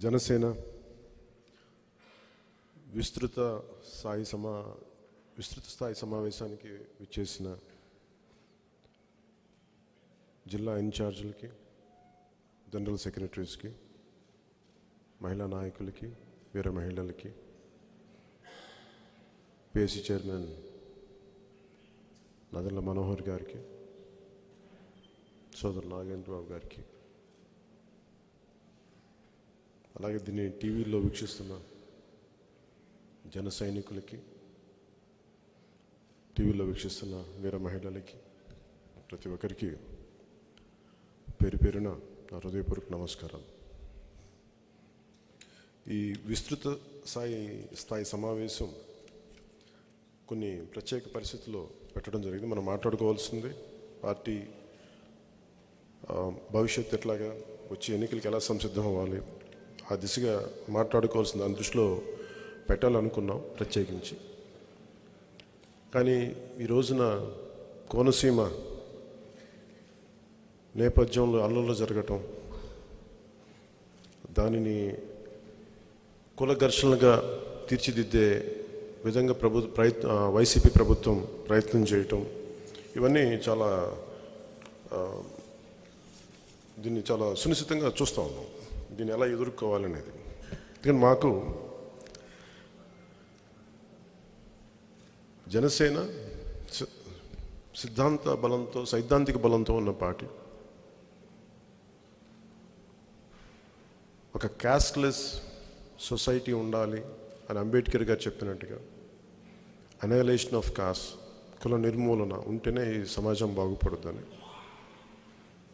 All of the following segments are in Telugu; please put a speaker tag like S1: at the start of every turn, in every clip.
S1: జనసేన విస్తృత స్థాయి సమావేశానికి విచ్చేసిన జిల్లా ఇన్ఛార్జీలకి, జనరల్ సెక్రటరీస్కి, మహిళా నాయకులకి, వీర మహిళలకి, పిఎస్సి చైర్మన్ నదెళ్ల మనోహర్ గారికి, సోదరు నాగేంద్రబాబు గారికి, అలాగే దీన్ని టీవీలో వీక్షిస్తున్న జన సైనికులకి, టీవీలో వీక్షిస్తున్న వీర మహిళలకి, ప్రతి ఒక్కరికి పేరు పేరున నా హృదయపూర్వక నమస్కారాలు. ఈ విస్తృత స్థాయి సమావేశం కొన్ని ప్రత్యేక పరిస్థితుల్లో పెట్టడం జరిగింది. మనం మాట్లాడుకోవాల్సింది పార్టీ భవిష్యత్తు ఎట్లాగా, వచ్చే ఎన్నికలకి ఎలా సంసిద్ధం అవ్వాలి, ఆ దిశగా మాట్లాడుకోవాల్సింది దాని దృష్టిలో పెట్టాలనుకున్నాం ప్రత్యేకించి. కానీ ఈ రోజున కోనసీమ నేపథ్యంలో అల్లర్లు జరగటం, దానిని కుల ఘర్షణలుగా తీర్చిదిద్దే విధంగా వైసీపీ ప్రభుత్వం ప్రయత్నం చేయటం, ఇవన్నీ దీన్ని చాలా సునిశ్చితంగా చూస్తూ ఉన్నాం. దీన్ని ఎలా ఎదుర్కోవాలనేది. ఎందుకంటే మాకు జనసేన సైద్ధాంతిక బలంతో ఉన్న పార్టీ. ఒక క్యాస్ట్లెస్ సొసైటీ ఉండాలి అని అంబేద్కర్ గారు చెప్పినట్టుగా, అనైలేషన్ ఆఫ్ కాస్ట్, కుల నిర్మూలన ఉంటేనే ఈ సమాజం బాగుపడుద్దని,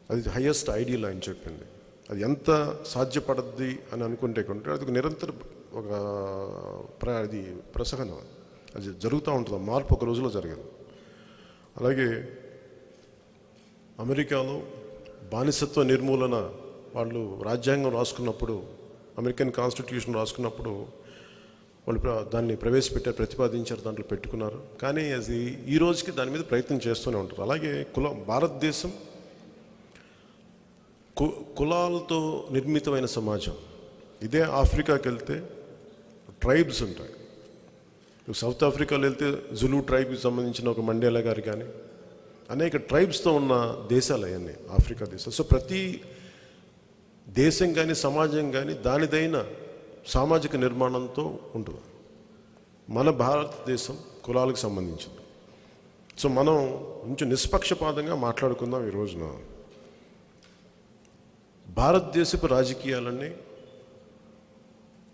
S1: అది హయ్యెస్ట్ ఐడియల్ ఆయన చెప్పింది. అది ఎంత సాధ్యపడద్ది అని అనుకుంటే కొంటే అది ఒక నిరంతర అది ప్రసహనం, అది జరుగుతూ ఉంటుంది. మార్పు ఒక రోజులో జరగదు. అలాగే అమెరికాలో బానిసత్వ నిర్మూలన వాళ్ళు రాజ్యాంగం రాసుకున్నప్పుడు, అమెరికన్ కాన్స్టిట్యూషన్ రాసుకున్నప్పుడు వాళ్ళు దాన్ని ప్రవేశపెట్టారు, ప్రతిపాదించారు, దాంట్లో పెట్టుకున్నారు. కానీ అది ఈ రోజుకి దాని మీద ప్రయత్నం చేస్తూనే ఉంటారు. అలాగే భారతదేశం కులాలతో నిర్మితమైన సమాజం. ఇదే ఆఫ్రికాకి వెళ్తే ట్రైబ్స్ ఉంటాయి. సౌత్ ఆఫ్రికాలో వెళ్తే జులు ట్రైబ్కి సంబంధించిన ఒక మండేలా గారు కానీ అనేక ట్రైబ్స్తో ఉన్న దేశాలు అవన్నీ ఆఫ్రికా దేశాలు. సో ప్రతి దేశం కానీ సమాజం కానీ దానిదైన సామాజిక నిర్మాణంతో ఉంటుంది. మన భారతదేశం కులాలకు సంబంధించింది. సో మనం కొంచెం నిష్పక్షపాతంగా మాట్లాడుకుందాం ఈ రోజున. భారతదేశపు రాజకీయాలన్నీ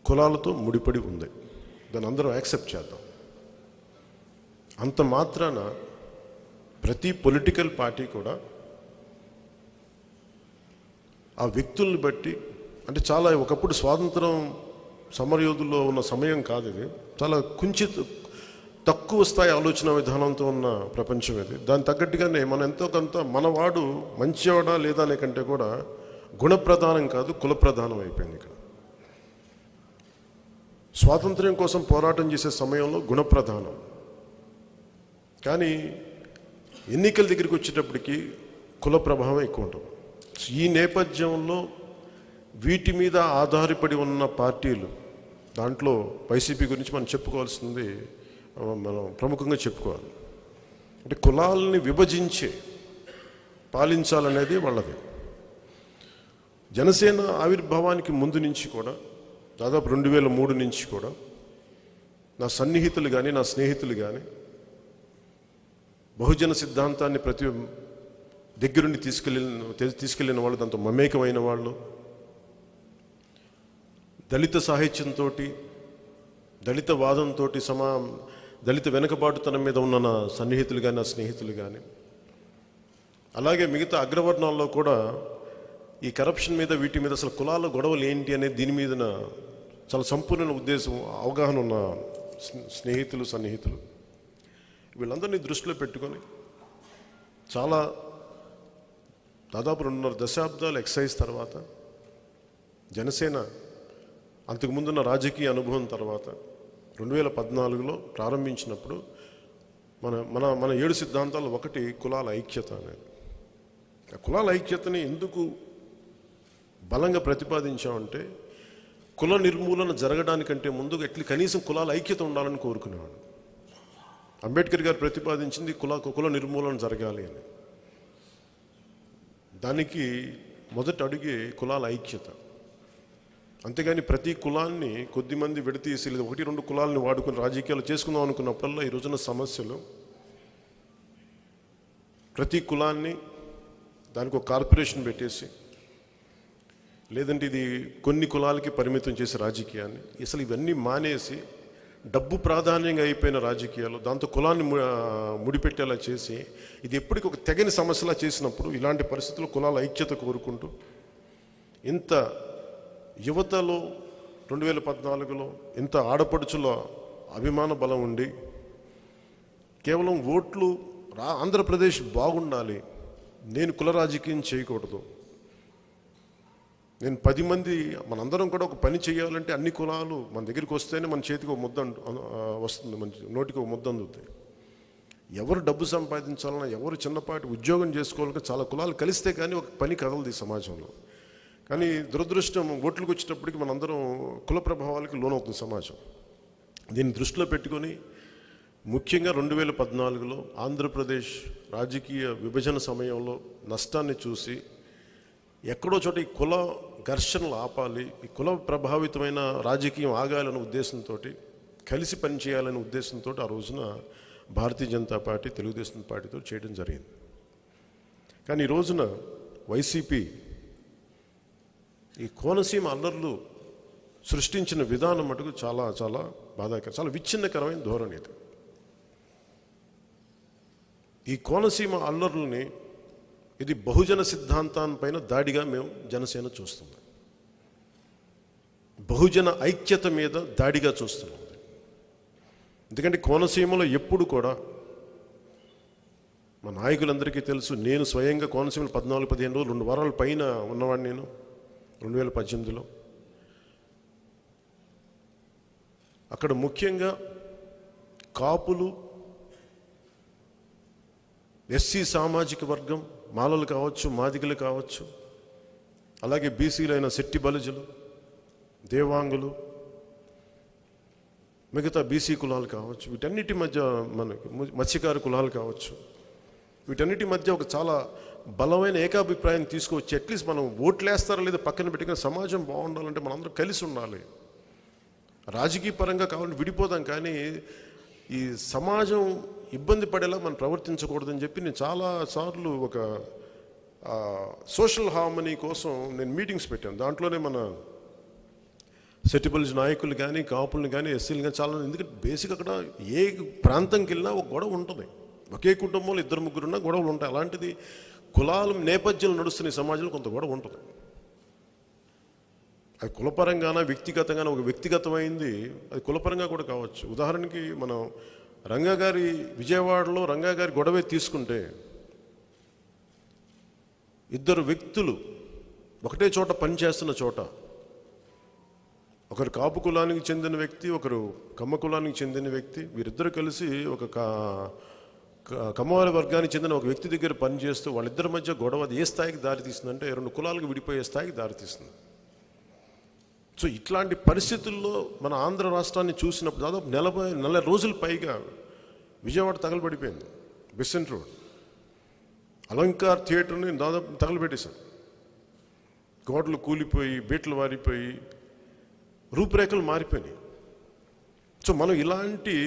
S1: కులాలతో ముడిపడి ఉంది. దాన్ని అందరం యాక్సెప్ట్ చేద్దాం. అంత మాత్రాన ప్రతి పొలిటికల్ పార్టీ కూడా ఆ వ్యక్తుల్ని బట్టి, అంటే చాలా ఒకప్పుడు స్వాతంత్రం సమరయోధుల్లో ఉన్న సమయం కాదు ఇది. చాలా తక్కువ స్థాయి ఆలోచన విధానంతో ఉన్న ప్రపంచం ఇది. దాని తగ్గట్టుగానే మనం ఎంతో కొంత మనవాడు మంచివాడా లేదా అనే కంటే కూడా గుణప్రధానం కాదు, కుల ప్రధానం అయిపోయింది. ఇక్కడ స్వాతంత్ర్యం కోసం పోరాటం చేసే సమయంలో గుణప్రధానం, కానీ ఎన్నికల దగ్గరికి వచ్చేటప్పటికి కుల ప్రభావం ఎక్కువ ఉంటుంది. ఈ నేపథ్యంలో వీటి మీద ఆధారపడి ఉన్న పార్టీలు, దాంట్లో వైసీపీ గురించి మనం చెప్పుకోవాల్సింది, మనం ప్రముఖంగా చెప్పుకోవాలి. అంటే కులాలని విభజించి పాలించాలనేది వాళ్ళది. జనసేన ఆవిర్భావానికి ముందు నుంచి కూడా, దాదాపు 2003 నుంచి కూడా నా సన్నిహితులు కానీ నా స్నేహితులు కానీ బహుజన సిద్ధాంతాన్ని ప్రతి దగ్గరుండి తీసుకెళ్ళిన వాళ్ళు, దాంతో మమేకమైన వాళ్ళు, దళిత సాహిత్యంతో, దళిత వాదంతో, దళిత వెనుకబాటుతనం మీద ఉన్న నా సన్నిహితులు కానీ నా స్నేహితులు కానీ, అలాగే మిగతా అగ్రవర్ణాల్లో కూడా ఈ కరప్షన్ మీద, వీటి మీద, అసలు కులాల గొడవలు ఏంటి అనేది దీని మీద చాలా సంపూర్ణ ఉద్దేశం, అవగాహన ఉన్న స్నేహితులు, సన్నిహితులు, వీళ్ళందరినీ దృష్టిలో పెట్టుకొని దాదాపు 2.5 దశాబ్దాలు ఎక్సైజ్ తర్వాత, జనసేన అంతకుముందున్న రాజకీయ అనుభవం తర్వాత 2014లో ప్రారంభించినప్పుడు మన 7 సిద్ధాంతాలు, ఒకటి కులాల ఐక్యత అనేది. కులాల ఐక్యతని ఎందుకు బలంగా ప్రతిపాదించామంటే కుల నిర్మూలన జరగడానికంటే ముందు కనీసం కులాల ఐక్యత ఉండాలని కోరుకునేవాడు. అంబేద్కర్ గారు ప్రతిపాదించింది కుల నిర్మూలన జరగాలి అని. దానికి మొదటి అడుగే కులాల ఐక్యత. అంతేగాని ప్రతి కులాన్ని కొద్దిమంది విడతీసి లేదా 1-2 కులాలని వాడుకుని రాజకీయాలు చేసుకుందాం అనుకున్నప్పుడల్లా ఈ రోజున సమస్యలు ప్రతి కులాన్ని దానికి ఒక కార్పొరేషన్ పెట్టేసి, లేదంటే ఇది కొన్ని కులాలకి పరిమితం చేసే రాజకీయాన్ని, అసలు ఇవన్నీ మానేసి డబ్బు ప్రాధాన్యంగా అయిపోయిన రాజకీయాలు, దాంతో కులాన్ని ముడిపెట్టేలా చేసి ఇది ఎప్పటికీ ఒక తెగని సమస్యలా చేసినప్పుడు, ఇలాంటి పరిస్థితుల్లో కులాల ఐక్యత కోరుకుంటూ ఇంత యువతలో 2014లో ఇంత ఆడపడుచుల అభిమాన బలం ఉండి కేవలం ఓట్లు ఆంధ్రప్రదేశ్ బాగుండాలి, నేను కుల రాజకీయం చేయకూడదు, నేను 10 మంది మనందరం కూడా ఒక పని చేయాలంటే అన్ని కులాలు మన దగ్గరికి వస్తేనే మన చేతికి ఒక ముద్ద వస్తుంది, మన నోటికి ఒక ముద్ద అందుతాయి. ఎవరు డబ్బు సంపాదించాలన్నా, ఎవరు చిన్నపాటి ఉద్యోగం చేసుకోవాలన్నా చాలా కులాలు కలిస్తే కానీ ఒక పని కదలదు ఈ సమాజంలో. కానీ దురదృష్టం, ఓట్లకు వచ్చేటప్పటికి మనందరం కుల ప్రభావాలకి లోనవుతుంది సమాజం. దీన్ని దృష్టిలో పెట్టుకొని ముఖ్యంగా 2014లో ఆంధ్రప్రదేశ్ రాజకీయ విభజన సమయంలో నష్టాన్ని చూసి ఎక్కడో చోట ఈ కుల ఘర్షణలు ఆపాలి, ఈ కుల ప్రభావితమైన రాజకీయం ఆగాలనే ఉద్దేశంతో, కలిసి పనిచేయాలనే ఉద్దేశంతో ఆ రోజున భారతీయ జనతా పార్టీ తెలుగుదేశం పార్టీతో చేయడం జరిగింది. కానీ ఈ రోజున వైసీపీ ఈ కోనసీమ అల్లర్లు సృష్టించిన విధానం మటుకు చాలా చాలా బాధాకరం, చాలా విచ్ఛిన్నకరమైన ధోరణి ఇది. ఈ కోనసీమ అల్లర్లని ఇది బహుజన సిద్ధాంతాన్పైన దాడిగా మేము జనసేన చూస్తున్నాం, బహుజన ఐక్యత మీద దాడిగా చూస్తున్నాం. ఎందుకంటే కోనసీమలో ఎప్పుడు కూడా మా నాయకులందరికీ తెలుసు, నేను స్వయంగా కోనసీమలో 14-15 రోజులు 2 వారాల పైన ఉన్నవాడిని నేను 2018లో. అక్కడ ముఖ్యంగా కాపులు, ఎస్సీ సామాజిక వర్గం, మాలలు కావచ్చు, మాదిగలు కావచ్చు, అలాగే బీసీలైన శెట్టి బలుజులు, దేవాంగులు, మిగతా బీసీ కులాలు కావచ్చు, వీటన్నిటి మధ్య మనకి మత్స్యకార కులాలు కావచ్చు, వీటన్నిటి మధ్య ఒక చాలా బలమైన ఏకాభిప్రాయం తీసుకొచ్చి అట్లీస్ట్ మనం ఓట్లేస్తారా లేదా పక్కన పెట్టుకుని సమాజం బాగుండాలంటే మనందరం కలిసి ఉండాలి. రాజకీయ పరంగా కావాలంటే విడిపోదాం, కానీ ఈ సమాజం ఇబ్బంది పడేలా మనం ప్రవర్తించకూడదని చెప్పి నేను చాలాసార్లు ఒక సోషల్ హార్మనీ కోసం నేను మీటింగ్స్ పెట్టాను. దాంట్లోనే మన సెటిబుల్స్ నాయకులు కానీ, కాపులను కానీ, ఎస్సీలు కానీ చాలా, ఎందుకంటే బేసిక్ అక్కడ ఏ ప్రాంతంకి వెళ్ళినా ఒక గొడవ ఉంటుంది, ఒకే కుటుంబంలో 2-3 ఉన్నా గొడవలు ఉంటాయి. అలాంటిది కులాల నేపథ్యంలో నడుస్తున్న సమాజంలో కొంత గొడవ ఉంటుంది. అది కులపరంగానా వ్యక్తిగతంగానే, ఒక వ్యక్తిగతమైంది అది కులపరంగా కూడా కావచ్చు. ఉదాహరణకి మనం విజయవాడలో రంగా గారి గొడవే తీసుకుంటే, 2 వ్యక్తులు ఒకటే చోట పనిచేస్తున్న చోట, ఒకరు కాపు కులానికి చెందిన వ్యక్తి, ఒకరు కమ్మ కులానికి చెందిన వ్యక్తి, వీరిద్దరు కలిసి ఒక కమ్మవారి వర్గానికి చెందిన ఒక వ్యక్తి దగ్గర పనిచేస్తూ వాళ్ళిద్దరి మధ్య గొడవ అది ఏ స్థాయికి దారితీస్తుందంటే 2 కులాలకు విడిపోయే స్థాయికి దారితీస్తుంది. సో ఇట్లాంటి పరిస్థితుల్లో మన ఆంధ్ర రాష్ట్రాన్ని చూసినప్పుడు దాదాపు 40 రోజుల పైగా విజయవాడ తగలబడిపోయింది. బెసెంట్ రోడ్ అలంకార్ థియేటర్ని దాదాపు తగలబెట్టేశాను. గోడలు కూలిపోయి, బీట్లు వారిపోయి, రూపురేఖలు మారిపోయినాయి. సో మనం ఇలాంటి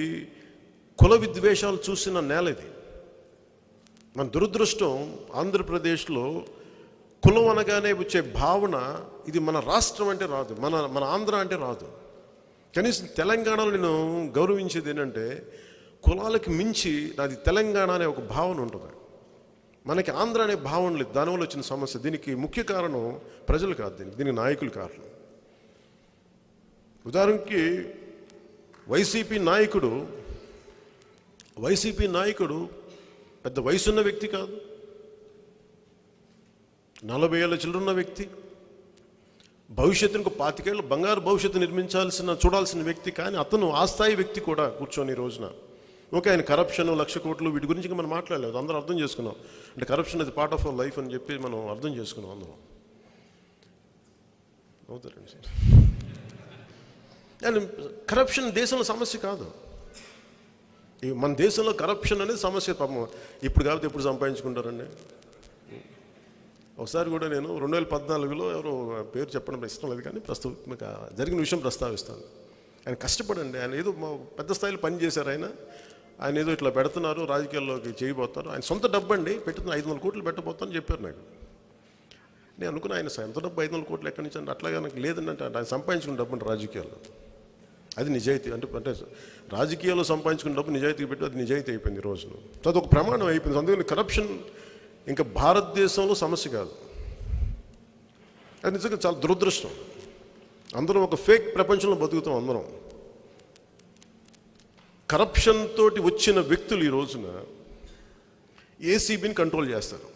S1: కుల విద్వేషాలు చూసిన నేల ఇది. మన దురదృష్టం, ఆంధ్రప్రదేశ్లో కులం అనగానే వచ్చే భావన ఇది మన రాష్ట్రం అంటే రాదు, మన ఆంధ్ర అంటే రాదు. కనీసం తెలంగాణలో నేను గౌరవించేది ఏంటంటే కులాలకి మించి నాది తెలంగాణ అనే ఒక భావన ఉంటుంది. మనకి ఆంధ్ర అనే భావన లేదు. దానివల్ల వచ్చిన సమస్య. దీనికి ముఖ్య కారణం ప్రజలు కాదు, దీనికి నాయకులు కారణం. ఉదాహరణకి వైసీపీ నాయకుడు పెద్ద వయసున్న వ్యక్తి కాదు, 40 ఏళ్ళ చిల్లున్న వ్యక్తి, భవిష్యత్తుకు 25 ఏళ్ళు బంగారు భవిష్యత్తు చూడాల్సిన వ్యక్తి. కానీ అతను ఆ స్థాయి వ్యక్తి కూడా కూర్చొని ఈ రోజున ఓకే ఆయన కరప్షన్, 1,00,000 కోట్లు వీటి గురించి మనం మాట్లాడలేదు, అందరూ అర్థం చేసుకున్నాం. అంటే కరప్షన్ అది పార్ట్ ఆఫ్ అవర్ లైఫ్ అని చెప్పి మనం అర్థం చేసుకున్నాం అందరం. అవుతారండి సార్. అండ్ కరప్షన్ దేశంలో సమస్య కాదు. మన దేశంలో కరప్షన్ అనేది సమస్య. పాపం ఇప్పుడు కాబట్టి ఎప్పుడు సంపాదించుకుంటారండి. ఒకసారి కూడా నేను 2014లో ఎవరో పేరు చెప్పడం ఇష్టం లేదు కానీ ప్రస్తుతం జరిగిన విషయం ప్రస్తావిస్తాను. ఆయన కష్టపడండి, ఆయన ఏదో పెద్ద స్థాయిలో పనిచేశారు. ఆయన ఏదో ఇట్లా పెడుతున్నారు, రాజకీయాల్లోకి చేయబోతారు. ఆయన సొంత డబ్బు అండి పెట్టుతున్నారు, 500 కోట్లు పెట్టబోతానని చెప్పారు నాకు. నేను అనుకున్నా ఆయన ఎంత డబ్బు 500 కోట్లు ఎక్కడి నుంచి అంటే అట్లాగా నాకు లేదండి అంటే ఆయన సంపాదించుకున్న డబ్బు అంటే రాజకీయాల్లో అది నిజాయితీ అంటే రాజకీయాల్లో సంపాదించుకున్న డబ్బు నిజాయితీ పెట్టి అది నిజాయితీ అయిపోయింది ఈ రోజున. అది ఒక ప్రమాణం అయిపోయింది. అందుకని కరప్షన్ ఇంకా భారతదేశంలో సమస్య కాదు. అది నిజంగా చాలా దురదృష్టం. అందరం ఒక ఫేక్ ప్రపంచంలో బతుకుతాం. అందరం కరప్షన్ తోటి వచ్చిన వ్యక్తులు ఈ రోజున ఏసీబీని కంట్రోల్ చేస్తారు.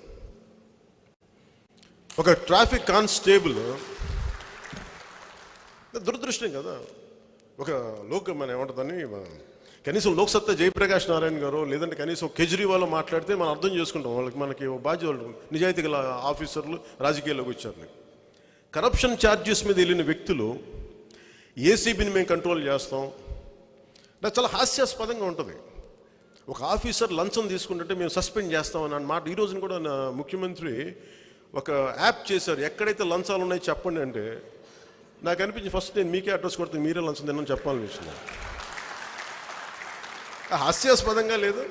S1: ఒక ట్రాఫిక్ కానిస్టేబుల్ దురదృష్టం కదా. ఒక మన ఏమంటుందని కనీసం లోక్సత్తా జయప్రకాష్ నారాయణ గారు లేదంటే కనీసం కేజ్రీవాల్ మాట్లాడితే మనం అర్థం చేసుకుంటాం. మనకి బాధ్యత నిజాయితీ గల ఆఫీసర్లు రాజకీయాల్లోకి వచ్చారు. కరప్షన్ ఛార్జెస్ మీద వెళ్ళిన వ్యక్తులు ఏసీబీని మేము కంట్రోల్ చేస్తాం. నాకు చాలా హాస్యాస్పదంగా ఉంటుంది. ఒక ఆఫీసర్ లంచం తీసుకుంటుంటే మేము సస్పెండ్ చేస్తామని మాట. ఈ రోజున కూడా ముఖ్యమంత్రి ఒక యాప్ చేశారు, ఎక్కడైతే లంచాలు ఉన్నాయో చెప్పండి అంటే నాకు అనిపించింది ఫస్ట్ నేను మీకే అడ్రస్ కొడితే మీరే లంచం తిన్నాను చెప్పాలనిపించింది. హాస్యాస్పదంగా లేదు.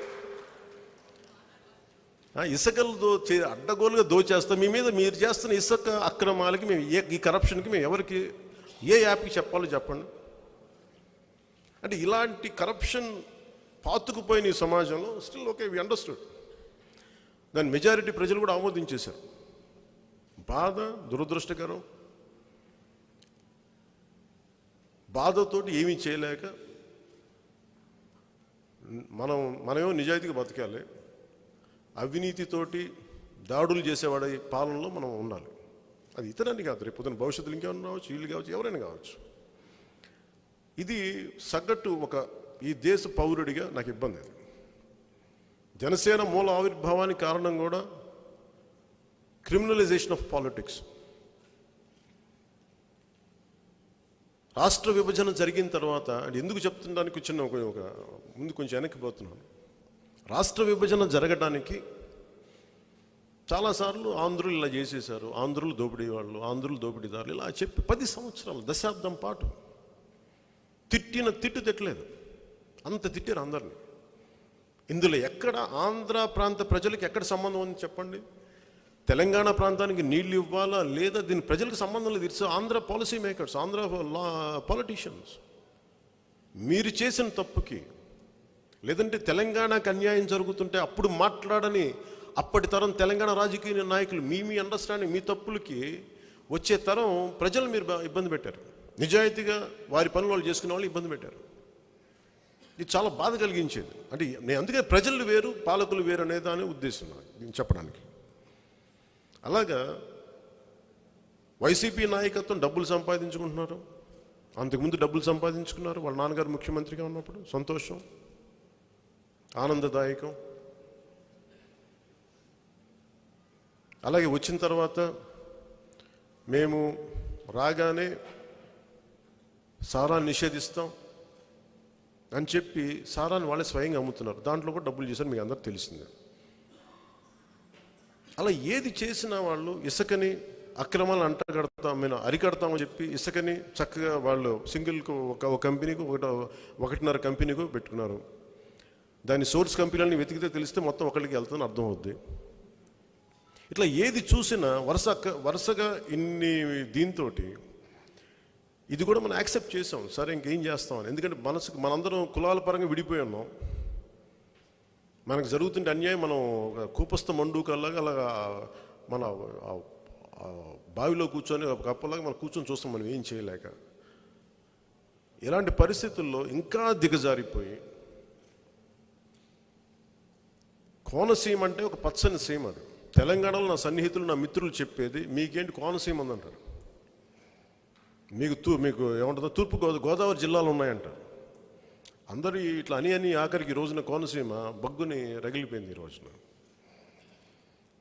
S1: ఇసుకలు అడ్డగోలుగా దోచేస్తాం. మీ మీద మీరు చేస్తున్న ఇసుక అక్రమాలకి మేము ఈ కరప్షన్కి మేము ఎవరికి ఏ యాప్కి చెప్పాలో చెప్పండి. అంటే ఇలాంటి కరప్షన్ పాతుకుపోయిన ఈ సమాజంలో స్టిల్ ఓకే వి అండర్స్టూడ్. దాని మెజారిటీ ప్రజలు కూడా ఆమోదించేశారు. బాధ, దురదృష్టకరం. బాధతోటి ఏమీ చేయలేక మనమేమో నిజాయితీగా బతకాలి, అవినీతితోటి దాడులు చేసేవాడి పాలనలో మనం ఉండాలి. అది ఇతరాన్ని కాదు, రేపు పొద్దున భవిష్యత్తులో ఇంకేమైనా కావచ్చు, వీళ్ళు కావచ్చు, ఎవరైనా కావచ్చు. ఇది సగటు ఈ దేశ పౌరుడిగా నాకు ఇబ్బంది. అది జనసేన మూల ఆవిర్భావానికి కారణం కూడా క్రిమినలైజేషన్ ఆఫ్ పాలిటిక్స్. రాష్ట్ర విభజన జరిగిన తర్వాత అంటే ఎందుకు చెప్తుండానికి చిన్న ఒక ముందు కొంచెం వెనక్కిపోతున్నాను. రాష్ట్ర విభజన జరగడానికి చాలాసార్లు ఆంధ్రులు ఇలా చేసేశారు, ఆంధ్రులు దోపిడీ వాళ్ళు, ఆంధ్రులు దోపిడీదారులు ఇలా చెప్పి 10 సంవత్సరాలు దశాబ్దం పాటు తిట్టలేదు. అంత తిట్టారు అందరినీ. ఇందులో ఎక్కడ ఆంధ్ర ప్రాంత ప్రజలకు ఎక్కడ సంబంధం ఉంది చెప్పండి? తెలంగాణ ప్రాంతానికి నీళ్లు ఇవ్వాలా లేదా దీని ప్రజలకు సంబంధం లేదు. It's Andhra policy makers, Andhra politicians. మీరు చేసిన తప్పుకి లేదంటే తెలంగాణకు అన్యాయం జరుగుతుంటే అప్పుడు మాట్లాడని అప్పటి తరం తెలంగాణ రాజకీయ నాయకులు మీ అండర్స్టాండింగ్, మీ తప్పులకి వచ్చే తరం ప్రజలు మీరు ఇబ్బంది పెట్టారు. నిజాయితీగా వారి పనులు వాళ్ళు చేసుకునే వాళ్ళు ఇబ్బంది పెట్టారు. ఇది చాలా బాధ కలిగించేది. అంటే నేను అందుకే ప్రజలు వేరు పాలకులు వేరు అనేదాని ఉద్దేశం నేను చెప్పడానికి. అలాగా వైసీపీ నాయకత్వం డబ్బులు సంపాదించుకుంటున్నారు. అంతకుముందు డబ్బులు సంపాదించుకున్నారు. వాళ్ళ నాన్నగారు ముఖ్యమంత్రిగా ఉన్నప్పుడు సంతోషం, ఆనందదాయకం. అలాగే వచ్చిన తర్వాత మేము రాగానే సారాన్ని నిషేధిస్తాం అని చెప్పి సారాన్ని వాళ్ళే స్వయంగా అమ్ముతున్నారు. దాంట్లో కూడా డబ్బులు చేశారు, మీకు అందరూ తెలిసిందే. అలా ఏది చేసినా వాళ్ళు ఇసుకని అక్రమాలను అరికడతామని చెప్పి ఇసుకని చక్కగా వాళ్ళు సింగిల్కు ఒక కంపెనీకు 1.5 కంపెనీకు పెట్టుకున్నారు. దాని సోర్స్ కంపెనీలని వెతికితే తెలిస్తే మొత్తం ఒకరికి వెళ్తుందని అర్థం అవుద్ది. ఇట్లా ఏది చూసినా వరుసగా ఇన్ని దీంతో ఇది కూడా మనం యాక్సెప్ట్ చేసాం. సరే ఇంకేం చేస్తామని. ఎందుకంటే మనందరం కులాల పరంగా విడిపోయి ఉన్నాం. మనకు జరుగుతుంటే అన్యాయం మనం కూపస్థ మండూకల్లాగా అలాగా మన బావిలో కూర్చొని ఒక కప్పలాగా మనం కూర్చొని చూస్తాం, మనం ఏం చేయలేక. ఇలాంటి పరిస్థితుల్లో ఇంకా దిగజారిపోయి కోనసీమ అంటే ఒక పచ్చని సీమ. అది తెలంగాణలో నా సన్నిహితులు నా మిత్రులు చెప్పేది, మీకేంటి కోనసీమ ఉందంటారు. మీకు ఏమంటుందో తూర్పు గోదావరి జిల్లాలు ఉన్నాయంటారు. అందరూ ఇట్లా అని ఆఖరికి రోజున కోనసీమ బగ్గుని రగిలిపోయింది ఈ రోజున.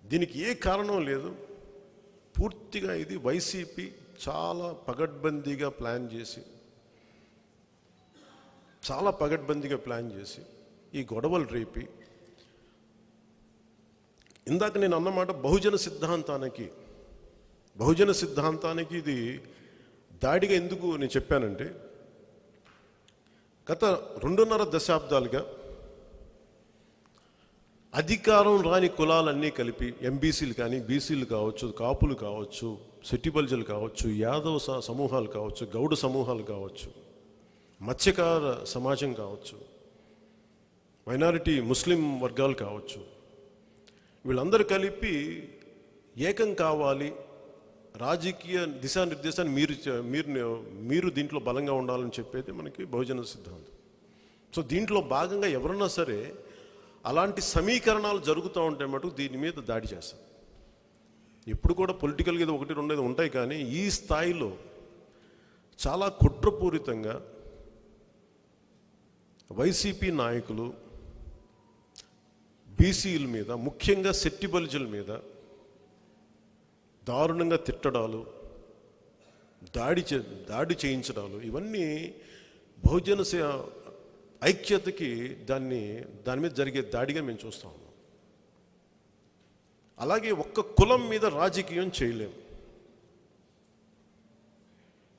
S1: దీనికి ఏ కారణం లేదు. పూర్తిగా ఇది వైసీపీ చాలా పగడ్బందీగా ప్లాన్ చేసి చాలా పగడ్బందీగా ప్లాన్ చేసి ఈ గొడవలు రేపి, ఇందాక నేను అన్నమాట బహుజన సిద్ధాంతానికి ఇది దాడిగా ఎందుకు నేను చెప్పానంటే, గత 2.5 దశాబ్దాలుగా అధికారం రాని కులాలన్నీ కలిపి ఎంబీసీలు కానీ, బీసీలు కావచ్చు, కాపులు కావచ్చు, సెట్టిబల్జలు కావచ్చు, యాదవ సమూహాలు కావచ్చు, గౌడ సమూహాలు కావచ్చు, మత్స్యకార సమాజం కావచ్చు, మైనారిటీ ముస్లిం వర్గాలు కావచ్చు, వీళ్ళందరూ కలిపి ఏకం కావాలి, రాజకీయ దిశానిర్దేశాన్ని మీరు దీంట్లో బలంగా ఉండాలని చెప్పేది మనకి బహుజన సిద్ధాంతం. సో దీంట్లో భాగంగా ఎవరన్నా సరే అలాంటి సమీకరణాలు జరుగుతూ ఉంటే మటుకు దీని మీద దాడి చేస్తారు. ఎప్పుడు కూడా పొలిటికల్గా ఇది 1-2 ఉంటాయి, కానీ ఈ స్థాయిలో చాలా కుట్రపూరితంగా వైసీపీ నాయకులు బీసీల మీద, ముఖ్యంగా సెట్టిబల్జుల మీద దారుణంగా తిట్టడాలు, దాడి చేయించడాలు, ఇవన్నీ బహుజన ఐక్యతకి దాని మీద జరిగే దాడిగా మేము చూస్తూ ఉన్నాం. అలాగే ఒక్క కులం మీద రాజకీయం చేయలేము.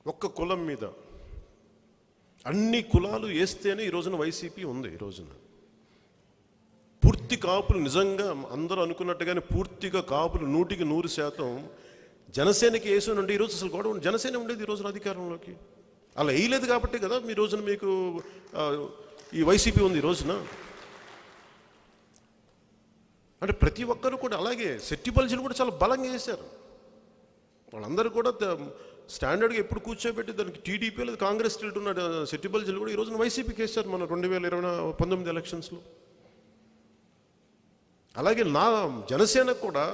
S1: ఒక్క కులం మీద అన్ని కులాలు వేస్తేనే ఈ రోజున వైసీపీ ఉంది. ఈ రోజున పూర్తి కాపులు, నిజంగా అందరూ అనుకున్నట్టుగానే పూర్తిగా కాపులు 100% జనసేనకి వేసి ఉంటే ఈరోజు అసలు గొడవ జనసేన ఉండేది ఈ రోజున అధికారంలోకి. అలా వేయలేదు కాబట్టి కదా మీ రోజున మీకు ఈ వైసీపీ ఉంది ఈ రోజున. అంటే ప్రతి ఒక్కరు కూడా అలాగే సెట్టిబల్జీలు కూడా చాలా బలంగా వేశారు. వాళ్ళందరూ కూడా స్టాండర్డ్గా ఎప్పుడు కూర్చోబెట్టి దానికి టీడీపీ లేదా కాంగ్రెస్ ఉన్న సెట్టిబల్జీలు కూడా ఈ రోజున వైసీపీకి వేశారు మన 2019 ఎలక్షన్స్లో. అలాగే జనసేనకు కూడా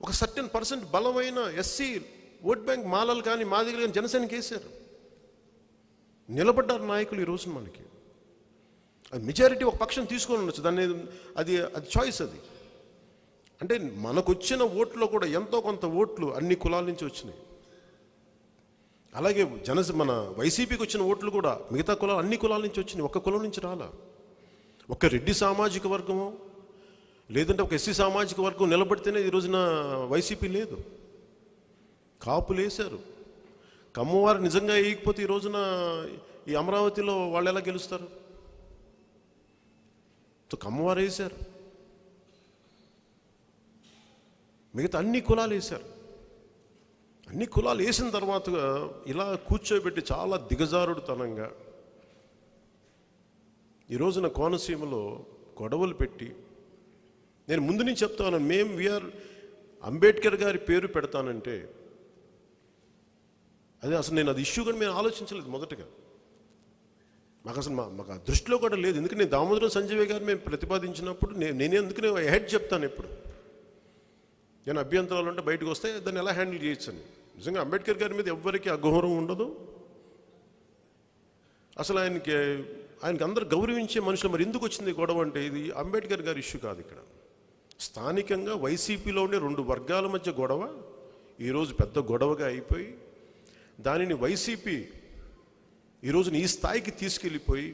S1: ఒక సర్టెన్ % బలమైన ఎస్సీ ఓట్ బ్యాంక్ మాలలు కానీ, మాదిగలు కానీ జనసేనకి వేశారు. నిలబడ్డారు నాయకులు ఈ రోజున. మనకి అది మెజారిటీ ఒక పక్షం తీసుకొని ఉండొచ్చు, అది చాయిస్. అది అంటే మనకు వచ్చిన ఓట్లో కూడా ఎంతో కొంత ఓట్లు అన్ని కులాల నుంచి వచ్చినాయి. అలాగే మన వైసీపీకి వచ్చిన ఓట్లు కూడా మిగతా కులాలు, అన్ని కులాల నుంచి వచ్చినాయి, ఒక్క కులం నుంచి రాలా. ఒక రెడ్డి సామాజిక వర్గము లేదంటే ఒక ఎస్సీ సామాజిక వర్గం నిలబడితేనే ఈ రోజున వైసీపీ లేదు. కాపులు వేశారు. కమ్మవారు నిజంగా వేయకపోతే ఈ రోజున ఈ అమరావతిలో వాళ్ళు ఎలా గెలుస్తారు? సో కమ్మవారు వేశారు, మిగతా అన్ని కులాలు వేశారు. అన్ని కులాలు వేసిన తర్వాత ఇలా కూర్చోబెట్టి చాలా దిగజారుడుతనంగా ఈ రోజున కోనసీమలో గొడవలు పెట్టి, నేను ముందు నుంచి చెప్తాను, వీఆర్ అంబేద్కర్ గారి పేరు పెడతానంటే అసలు నేను అది ఇష్యూ కానీ మేము ఆలోచించలేదు మొదటగా. మాకు ఆ దృష్టిలో కూడా లేదు. ఎందుకంటే నేను దామోదరం సంజయ్ గారు మేము ప్రతిపాదించినప్పుడు నేనే ఎందుకనే హెడ్ చెప్తాను ఎప్పుడు. నేను అభ్యంతరాలు ఉంటే బయటకు వస్తే దాన్ని ఎలా హ్యాండిల్ చేయొచ్చు అని. నిజంగా అంబేద్కర్ గారి మీద ఎవ్వరికీ అగౌరవం ఉండదు. అసలు ఆయనకి అందరూ గౌరవించే మనుషులు. మరి ఎందుకు వచ్చింది గొడవ అంటే, ఇది అంబేద్కర్ గారి ఇష్యూ కాదు. ఇక్కడ స్థానికంగా వైసీపీలో ఉండే 2 వర్గాల మధ్య గొడవ ఈరోజు పెద్ద గొడవగా అయిపోయి, దానిని వైసీపీ ఈరోజు ఈ స్థాయికి తీసుకెళ్ళిపోయి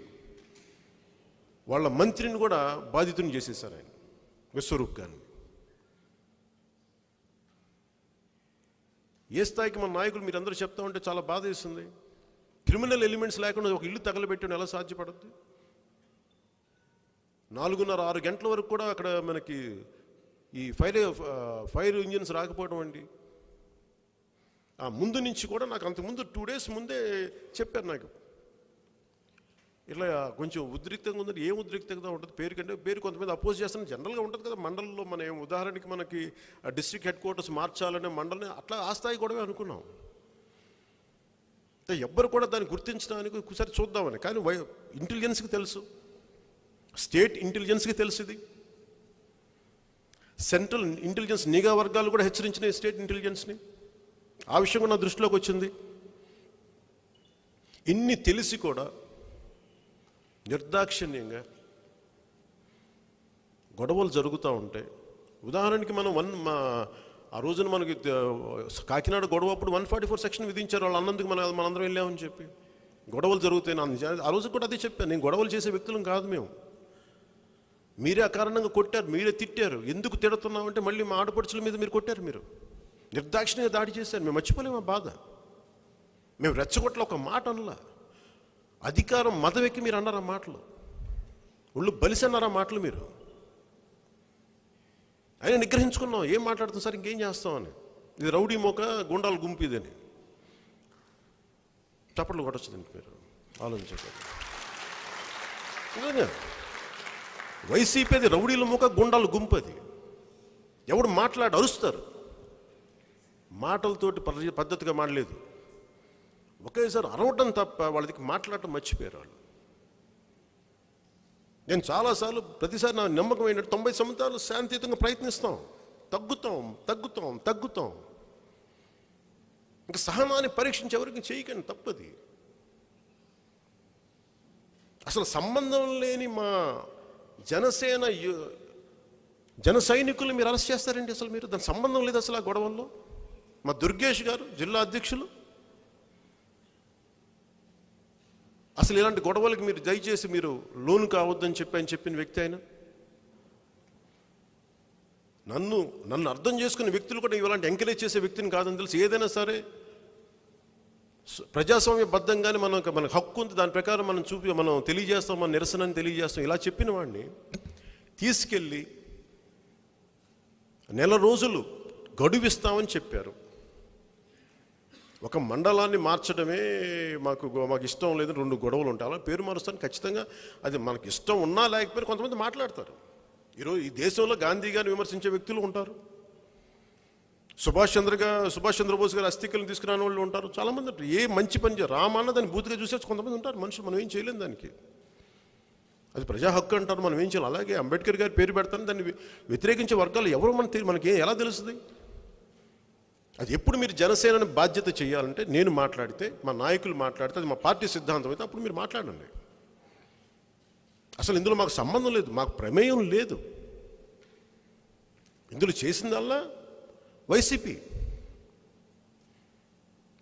S1: వాళ్ళ మంత్రిని కూడా బాధితుని చేసేసారు ఆయన, విశ్వరూప్ గారిని. ఏ స్థాయికి మన నాయకులు మీరందరూ చెప్తా ఉంటే చాలా బాధ వేస్తుంది. క్రిమినల్ ఎలిమెంట్స్ లేకుండా ఒక ఇల్లు తగలబెట్టడం ఎలా సాధ్యపడుద్ది? 4:30-6 గంటల వరకు కూడా అక్కడ మనకి ఈ ఫైర్ ఇంజిన్స్ రాకపోవడం అండి. ఆ ముందు నుంచి కూడా నాకు అంతకుముందు 2 days ముందే చెప్పారు నాకు, ఇట్లా కొంచెం ఉద్రిక్తంగా ఉందని. ఏం ఉద్రిక్తంగా ఉంటుంది? పేరు కొంతమంది అపోజ్ చేస్తాను, జనరల్గా ఉంటుంది కదా మండలంలో. మన ఉదాహరణకి మనకి డిస్ట్రిక్ట్ హెడ్ క్వార్టర్స్ మార్చాలనే మండలని అట్లా ఆ స్థాయి కూడా అనుకున్నాం. ఎవ్వరు కూడా దాన్ని గుర్తించడానికి ఒకసారి చూద్దామని. కానీ ఇంటెలిజెన్స్కి తెలుసు, స్టేట్ ఇంటెలిజెన్స్కి తెలుసు, ఇది సెంట్రల్ ఇంటెలిజెన్స్ నిఘా వర్గాలు కూడా హెచ్చరించినాయి స్టేట్ ఇంటెలిజెన్స్ని. ఆ విషయం కూడా నా దృష్టిలోకి వచ్చింది. ఇన్ని తెలిసి కూడా నిర్దాక్షిణ్యంగా గొడవలు జరుగుతూ ఉంటాయి. ఉదాహరణకి మనం ఆ రోజున మనకి కాకినాడ గొడవ అప్పుడు 144 సెక్షన్ విధించారు. వాళ్ళు అన్నందుకు మనందరం వెళ్ళామని చెప్పి గొడవలు జరుగుతాయి ఆ రోజు కూడా అదే చెప్పాను, నేను గొడవలు చేసే వ్యక్తులం కాదు మేము. మీరే అకారణంగా కొట్టారు, మీరే తిట్టారు. ఎందుకు తిడుతున్నామంటే మళ్ళీ మా ఆడపడుచుల మీద మీరు కొట్టారు, మీరు నిర్దాక్షిణ్యంగా దాడి చేశారు. మేము మర్చిపోలేము ఆ బాధ. మేము రెచ్చగొట్ల ఒక మాట అనలా, అధికారం మదం ఎక్కి మీరు అన్నారు ఆ మాటలు, ఒళ్ళు బలిసి అన్నారు ఆ మాటలు మీరు. అయినా నిగ్రహించుకున్నాం, ఏం మాట్లాడుతాం సార్, ఇంకేం చేస్తామని. ఇది రౌడీ మోక గుండాలు గుంపు ఇదని చప్పట్లు కొట్టచ్చు దీనికి మీరు ఆలోచించండి. వైసీపీ అది రౌడీల మోక గుండాలు గుంపు. అది ఎవడు మాట్లాడి అరుస్తారు, మాటలతోటి పద్ధతిగా మాడలేదు. ఒకేసారి అరవటం తప్ప వాళ్ళకి మాట్లాడటం మర్చిపోయారు వాళ్ళు. నేను చాలాసార్లు ప్రతిసారి నా నమ్మకం ఏంటంటే 90 సంవత్సరాలు శాంతియుతంగా ప్రయత్నిస్తాం, తగ్గుతాం. ఇంకా సహనాన్ని పరీక్షించి ఎవరికి చేయకండి, తప్పది. అసలు సంబంధం లేని మా జన సైనికులు మీరు అరెస్ట్ చేస్తారండి. అసలు మీరు దాని సంబంధం లేదు అసలు ఆ గొడవల్లో. మా దుర్గేష్ గారు జిల్లా అధ్యక్షులు, అసలు ఇలాంటి గొడవలకి మీరు దయచేసి మీరు లోను కావద్దని చెప్పిన వ్యక్తి ఆయన. నన్ను అర్థం చేసుకునే వ్యక్తులు కూడా ఇలాంటి ఎంకరేజ్ చేసే వ్యక్తిని కాదని తెలిసి, ఏదైనా సరే ప్రజాస్వామ్యబద్ధంగానే మనకు హక్కు ఉంది, దాని ప్రకారం మనం తెలియజేస్తాం, మన నిరసనని తెలియజేస్తాం. ఇలా చెప్పిన వాడిని తీసుకెళ్ళి నెల రోజులు గడువిస్తామని చెప్పారు. ఒక మండలాన్ని మార్చడమే మాకు ఇష్టం లేదు, 2 గొడవలు ఉంటాయి, అలా పేరు మారుస్తాను ఖచ్చితంగా. అది మనకి ఇష్టం ఉన్నా లేకపోయినా కొంతమంది మాట్లాడతారు. ఈరోజు ఈ దేశంలో గాంధీ గారిని విమర్శించే వ్యక్తులు ఉంటారు, సుభాష్ చంద్రబోస్ గారు అస్థికలను తీసుకురాని వాళ్ళు ఉంటారు, చాలామంది ఉంటారు. ఏ మంచి పని రామన్న దాన్ని బూతుగా చూసేసి కొంతమంది ఉంటారు మనుషులు. మనం ఏం చేయలేం దానికి, అది ప్రజా హక్కు అంటారు, మనం ఏం చేయాలి. అలాగే అంబేద్కర్ గారి పేరు పెడతాను, దాన్ని వ్యతిరేకించే వర్గాలు ఎవరు మనకి ఎలా తెలుస్తుంది? అది ఎప్పుడు మీరు జనసేనని బాధ్యత చేయాలంటే, నేను మాట్లాడితే, మా నాయకులు మాట్లాడితే, అది మా పార్టీ సిద్ధాంతం అయితే అప్పుడు మీరు మాట్లాడండి. అసలు ఇందులో మాకు సంబంధం లేదు, మాకు ప్రమేయం లేదు. ఇందులో చేసిందల్లా వైసీపీ.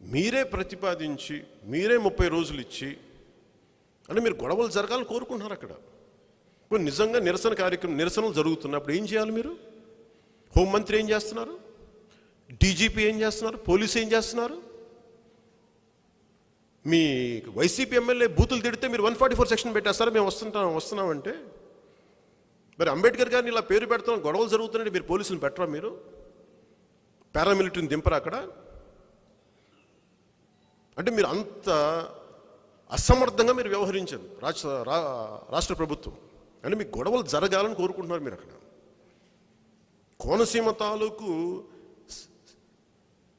S1: మీరే ప్రతిపాదించి, మీరే 30 రోజులు ఇచ్చి అంటే మీరు గొడవలు జరగాలని కోరుకుంటున్నారు. అక్కడ ఇప్పుడు నిజంగా నిరసనలు జరుగుతున్నప్పుడు ఏం చేయాలి మీరు? హోంమంత్రి ఏం చేస్తున్నారు? డీజీపీ ఏం చేస్తున్నారు? పోలీసు ఏం చేస్తున్నారు? మీ వైసీపీ ఎమ్మెల్యే బూతులు తిడితే మీరు 144 సెక్షన్ పెట్టేస్తారా? మేము వస్తున్నామంటే మరి అంబేద్కర్ గారిని ఇలా పేరు పెడతాం, గొడవలు జరుగుతున్నాయంటే మీరు పోలీసులు పెట్టరా? మీరు పారామిలిటరీని దింపరా అక్కడ? అంటే మీరు అంత అసమర్థంగా మీరు వ్యవహరించారు రాష్ట్ర ప్రభుత్వం. అంటే మీకు గొడవలు జరగాలని కోరుకుంటున్నారు మీరు. అక్కడ కోనసీమ తాలూకు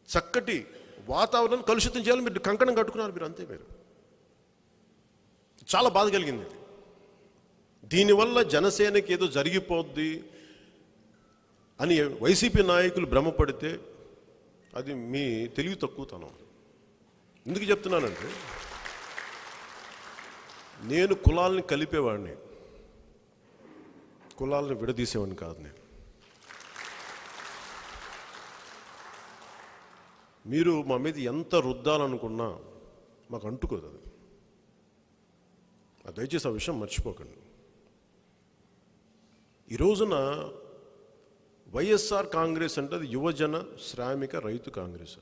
S1: చక్కటి వాతావరణం కలుషితం చేయాలని మీరు కంకణం కట్టుకున్నారు మీరు, అంతే. మీరు చాలా బాధ కలిగింది. దీనివల్ల జనసేనకి ఏదో జరిగిపోద్ది అని వైసీపీ నాయకులు భ్రమపడితే అది మీ తెలివి తక్కువతనం. ఎందుకు చెప్తున్నానంటే, నేను కులాలని కలిపేవాడిని, కులాలను విడదీసేవాడిని కాదు. నేను మీరు మా మీద ఎంత రుద్దాలనుకున్నా మాకు అంటుకోదు అది. దయచేసి ఆ విషయం మర్చిపోకండి. ఈ రోజున వైఎస్ఆర్ కాంగ్రెస్ అంటే అది యువజన శ్రామిక రైతు కాంగ్రెస్.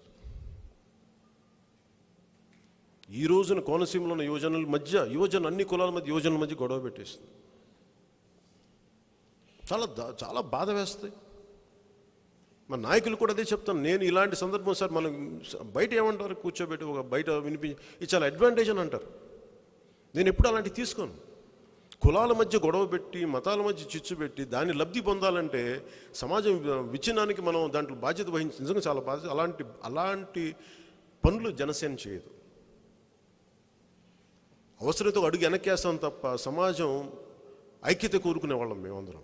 S1: ఈ రోజున కోనసీమలో ఉన్న అన్ని కులాల మధ్య యువజనుల మధ్య గొడవ పెట్టేస్తుంది. చాలా బాధ వేస్తాయి. మా నాయకులు కూడా అదే చెప్తాను. నేను ఇలాంటి సందర్భం సార్, మనం బయట ఏమంటారు, కూర్చోబెట్టి ఒక బయట ఇది చాలా అడ్వాంటేజ్ అని అంటారు. నేను ఎప్పుడు అలాంటివి తీసుకోను. కులాల మధ్య గొడవ పెట్టి, మతాల మధ్య చిచ్చు పెట్టి దాన్ని లబ్ధి పొందాలంటే సమాజం విచ్ఛిన్నానికి మనం దాంట్లో బాధ్యత వహించి నిజంగా చాలా బాధ్యత. అలాంటి పనులు జనసేన చేయదు. అవసరంతో అడుగు వెనక్కేస్తాం తప్ప సమాజం ఐక్యత కోరుకునే వాళ్ళం మేమందరం.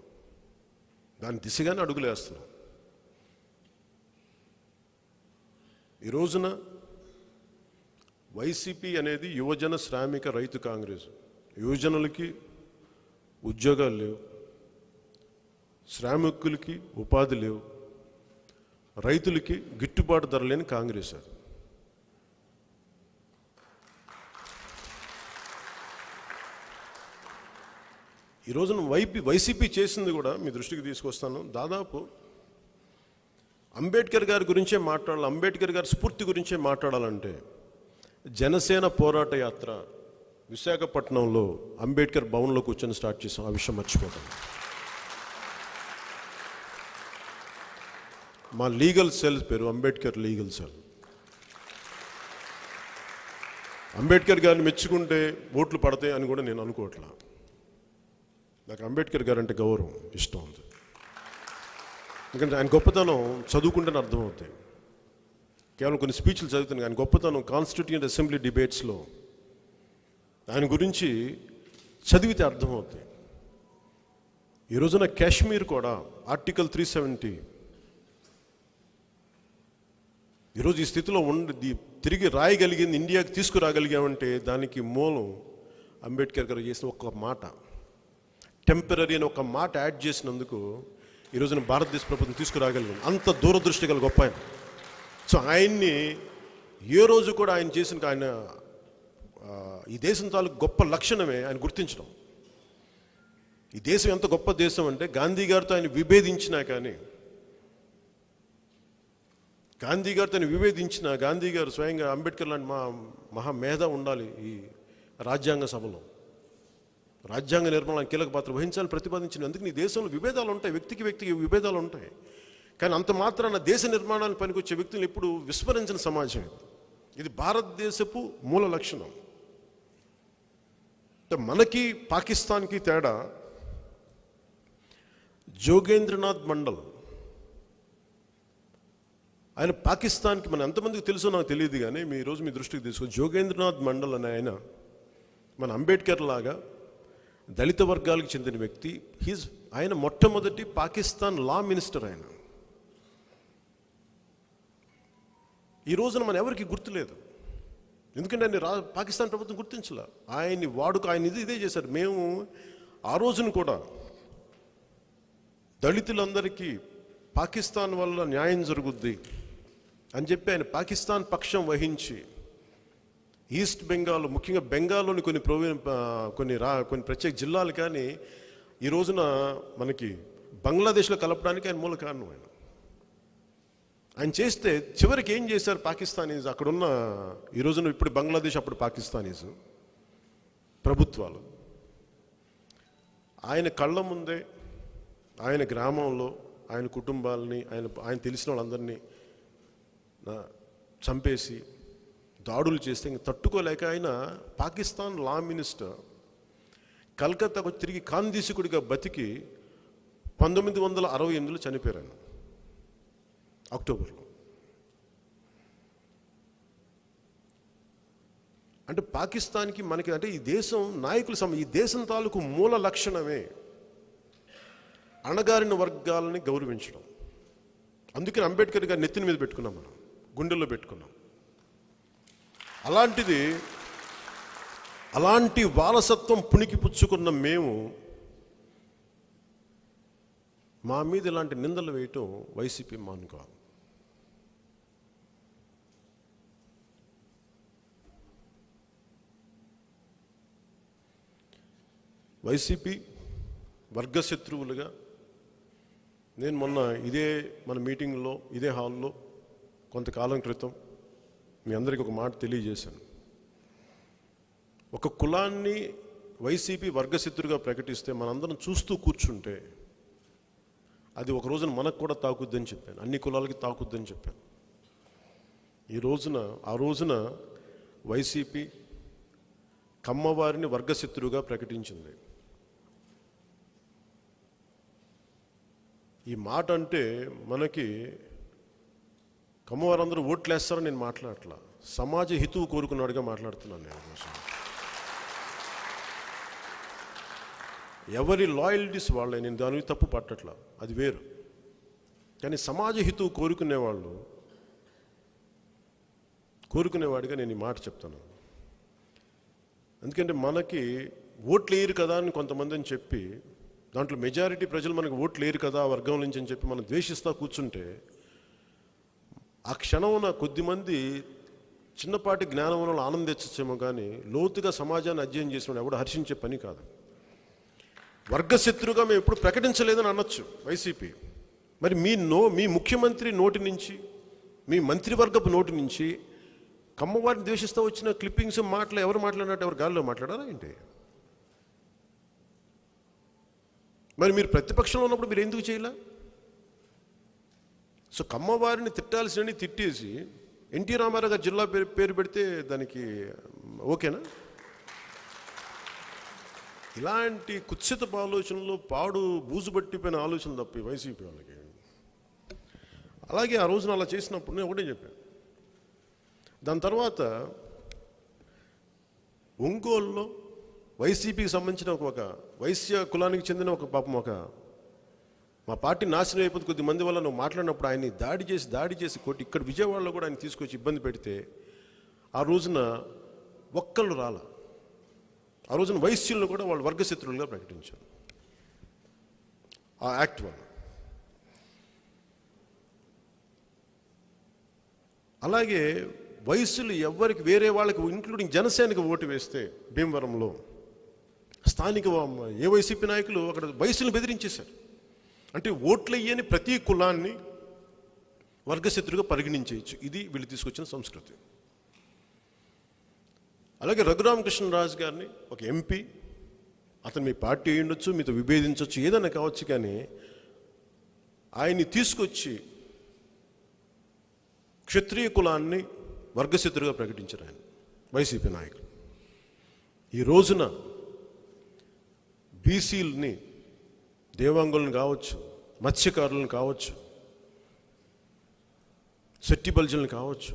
S1: దాని దిశగానే అడుగులు వేస్తున్నాం. ఈ రోజున వైసీపీ అనేది యువజన శ్రామిక రైతు కాంగ్రెస్. యువజనులకి ఉద్యోగాలు లేవు, శ్రామికులకి ఉపాధి లేవు, రైతులకి గిట్టుబాటు ధర లేని కాంగ్రెస్ అది. ఈ రోజున వైసీపీ చేసింది కూడా మీ దృష్టికి తీసుకొస్తాను. దాదాపు అంబేద్కర్ గారి గురించే మాట్లాడాలి, అంబేద్కర్ గారి స్ఫూర్తి గురించే మాట్లాడాలంటే జనసేన పోరాట యాత్ర విశాఖపట్నంలో అంబేద్కర్ భవన్లో కూర్చొని స్టార్ట్ చేసాం. ఆ విషయం మర్చిపోతాం. మా లీగల్ సెల్ పేరు అంబేద్కర్ లీగల్ సెల్. అంబేద్కర్ గారిని మెచ్చుకుంటే ఓట్లు పడతాయి అని కూడా నేను అనుకోవట్లా. నాకు అంబేద్కర్ గారు అంటే గౌరవం, ఇష్టం ఉంది. ఎందుకంటే ఆయన గొప్పతనం చదువుకుంటేనే అర్థమవుతాయి. కేవలం కొన్ని స్పీచ్లు చదువుతాను. ఆయన గొప్పతనం కాన్స్టిట్యూయెంట్ అసెంబ్లీ డిబేట్స్లో ఆయన గురించి చదివితే అర్థమవుతాయి. ఈ రోజున కాశ్మీర్ కూడా ఆర్టికల్ 370 ఈరోజు ఈ స్థితిలో తిరిగి రాయగలిగింది, ఇండియాకి తీసుకురాగలిగామంటే దానికి మూలం అంబేద్కర్ గారు చేసిన ఒక్క మాట, టెంపరీ అని ఒక మాట యాడ్ చేసినందుకు ఈ రోజున భారతదేశ ప్రభుత్వం తీసుకురాగలిగింది. అంత దూరదృష్టి గల గొప్ప ఆయన. సో ఆయన్ని ఏ రోజు కూడా ఆయన చేసిన ఈ దేశం తాలూకు గొప్ప లక్షణమే ఆయన గుర్తించడం. ఈ దేశం ఎంత గొప్ప దేశం అంటే గాంధీ గారితో ఆయన విభేదించినా కానీ, గాంధీ గారు స్వయంగా అంబేద్కర్ లాంటి మహామేధ ఉండాలి ఈ రాజ్యాంగ సభలో, రాజ్యాంగ నిర్మాణానికి కీలక పాత్ర వహించాలని ప్రతిపాదించిన. అందుకు నీ దేశంలో విభేదాలు ఉంటాయి, వ్యక్తికి విభేదాలు ఉంటాయి. కానీ అంత మాత్రాన దేశ నిర్మాణానికి పనికొచ్చే వ్యక్తులు ఎప్పుడు విస్మరించిన సమాజం ఇది. భారతదేశపు మూల లక్షణం. మనకి పాకిస్తాన్కి తేడా, జోగేంద్రనాథ్ మండల్ ఆయన పాకిస్తాన్కి, మన ఎంతమందికి తెలుసో నాకు తెలియదు కానీ ఈరోజు మీ దృష్టికి తీసుకొని, జోగేంద్రనాథ్ మండల్ అనే ఆయన మన అంబేద్కర్ లాగా దళిత వర్గాలకు చెందిన వ్యక్తి. ఆయన మొట్టమొదటి పాకిస్తాన్ లా మినిస్టర్. ఆయన ఈ రోజున మన ఎవరికి గుర్తులేదు, ఎందుకంటే ఆయన పాకిస్తాన్ ప్రభుత్వం గుర్తించలే. ఆయన ఇదే చేశారు. మేము ఆ రోజున కూడా దళితులందరికీ పాకిస్తాన్ వల్ల న్యాయం జరుగుద్ది అని చెప్పి ఆయన పాకిస్తాన్ పక్షం వహించి ఈస్ట్ బెంగాల్, ముఖ్యంగా బెంగాల్లోని కొన్ని ప్రత్యేక జిల్లాలు కానీ ఈ రోజున మనకి బంగ్లాదేశ్లో కలపడానికి ఆయన మూల కారణం. ఆయన చేస్తే చివరికి ఏం చేశారు పాకిస్తానీస్, అక్కడున్న ఈ రోజున ఇప్పుడు బంగ్లాదేశ్ అప్పుడు పాకిస్తానీస్ ప్రభుత్వాలు ఆయన కళ్ళ ముందే, ఆయన గ్రామంలో ఆయన కుటుంబాలని, ఆయన తెలిసిన వాళ్ళందరినీ చంపేసి దాడులు చేస్తే తట్టుకోలేక ఆయన పాకిస్తాన్ లా మినిస్టర్ కలకత్తాకు తిరిగి కాందీసికుడిగా బతికి 1968లో చనిపోయారు ఆయన అక్టోబర్లో. అంటే పాకిస్తాన్కి మనకి అంటే ఈ దేశం నాయకులు ఈ దేశం తాలూకు మూల లక్షణమే అణగారిన వర్గాలని గౌరవించడం. అందుకని అంబేద్కర్ గారి నెత్తిన మీద పెట్టుకున్నాం, మనం గుండెల్లో పెట్టుకున్నాం. అలాంటి వారసత్వం పుణికి పుచ్చుకున్న మేము మా మీద ఇలాంటి నిందలు వేయటం వైసీపీ మానుకోవాలి. వైసీపీ వర్గశత్రువులుగా నేను మొన్న మన మీటింగ్లో ఇదే హాల్లో కొంతకాలం క్రితం మీ అందరికీ ఒక మాట తెలియజేశాను. ఒక కులాన్ని వైసీపీ వర్గశత్రుగా ప్రకటిస్తే మనందరం చూస్తూ కూర్చుంటే అది ఒక రోజున మనకు కూడా తాకుద్దని చెప్పాను, అన్ని కులాలకి తాకుద్దని చెప్పాను. ఆ రోజున వైసీపీ కమ్మవారిని వర్గశత్రువుగా ప్రకటించింది. ఈ మాట అంటే మనకి కమ్మవారందరూ ఓట్లేస్తారని నేను మాట్లాడట్లా, సమాజ హితువు కోరుకున్నాడుగా మాట్లాడుతున్నాను నేను. ఎవరి లాయల్టీస్ వాళ్ళే, నేను దానికి తప్పు పట్టట్లా, అది వేరు. కానీ సమాజ హితువు కోరుకునేవాడిగా నేను ఈ మాట చెప్తాను. ఎందుకంటే మనకి ఓట్లు వేయరు కదా అని కొంతమంది అని చెప్పి, దాంట్లో మెజారిటీ ప్రజలు మనకు ఓట్లు వేయరు కదా ఆ వర్గం నుంచి అని చెప్పి మనం ద్వేషిస్తూ కూర్చుంటే, ఆ క్షణమున కొద్దిమంది చిన్నపాటి జ్ఞానంలో ఆనందించచ్చేమో కానీ లోతుగా సమాజాన్ని అధ్యయనం చేసిన ఎవడు హర్షించే పని కాదు. వర్గశత్రుగా మేము ఎప్పుడు ప్రకటించలేదని అనొచ్చు వైసీపీ. మరి మీ ముఖ్యమంత్రి నోటి నుంచి, మీ మంత్రివర్గపు నోటి నుంచి కమ్మవారిని ద్వేషిస్తూ వచ్చిన క్లిప్పింగ్స్ మాటలు ఎవరు మాట్లాడినట్టు, ఎవరు గాల్లో మాట్లాడారా ఏంటి? మరి మీరు ప్రతిపక్షంలో ఉన్నప్పుడు మీరు ఎందుకు చేయలే? సో కమ్మవారిని తిట్టాల్సిన తిట్టేసి ఎన్టీ రామారావు గారు జిల్లా పేరు పెడితే దానికి ఓకేనా? ఇలాంటి కుత్సితపు ఆలోచనలు, బూజు పట్టిపోయిన ఆలోచనలు తప్పి వైసీపీ వాళ్ళకి. అలాగే ఆ రోజున అలా చేసినప్పుడు నేను ఒకటే చెప్పాను. దాని తర్వాత ఒంగోలులో వైసీపీకి సంబంధించిన ఒక వైశ్య కులానికి చెందిన ఒక పాపం, మా పార్టీ నాశనం అయిపోతే కొద్ది మంది వల్ల నువ్వు మాట్లాడినప్పుడు ఆయన్ని దాడి చేసి కొట్టి ఇక్కడ విజయవాడలో కూడా ఆయన తీసుకొచ్చి ఇబ్బంది పెడితే ఆ రోజున ఒక్కళ్ళు రాల. ఆ రోజున వైశ్యులను కూడా వాళ్ళు వర్గశత్రువులుగా ప్రకటించారు ఆ యాక్ట్ వల్ల. అలాగే వయస్సులు ఎవరికి వేరే వాళ్ళకి, ఇంక్లూడింగ్ జనసేనకి ఓటు వేస్తే భీమవరంలో స్థానిక ఏ వైసీపీ నాయకులు అక్కడ వయసులను బెదిరించేశారు. అంటే ఓట్లు అయ్యని ప్రతి కులాన్ని వర్గశత్రుగా పరిగణించేయచ్చు. ఇది వీళ్ళు తీసుకొచ్చిన సంస్కృతి. అలాగే రఘురామకృష్ణరాజు గారిని ఒక ఎంపీ, అతను మీ పార్టీ ఉండొచ్చు, మీతో విభేదించవచ్చు, ఏదైనా కావచ్చు, కానీ ఆయన్ని తీసుకొచ్చి క్షత్రియ కులాన్ని వర్గశత్రుగా ప్రకటించారు ఆయన వైసీపీ నాయకులు. ఈ రోజున బీసీలని, దేవాంగులను కావచ్చు, మత్స్యకారులను కావచ్చు, శెట్టి బల్జలను కావచ్చు,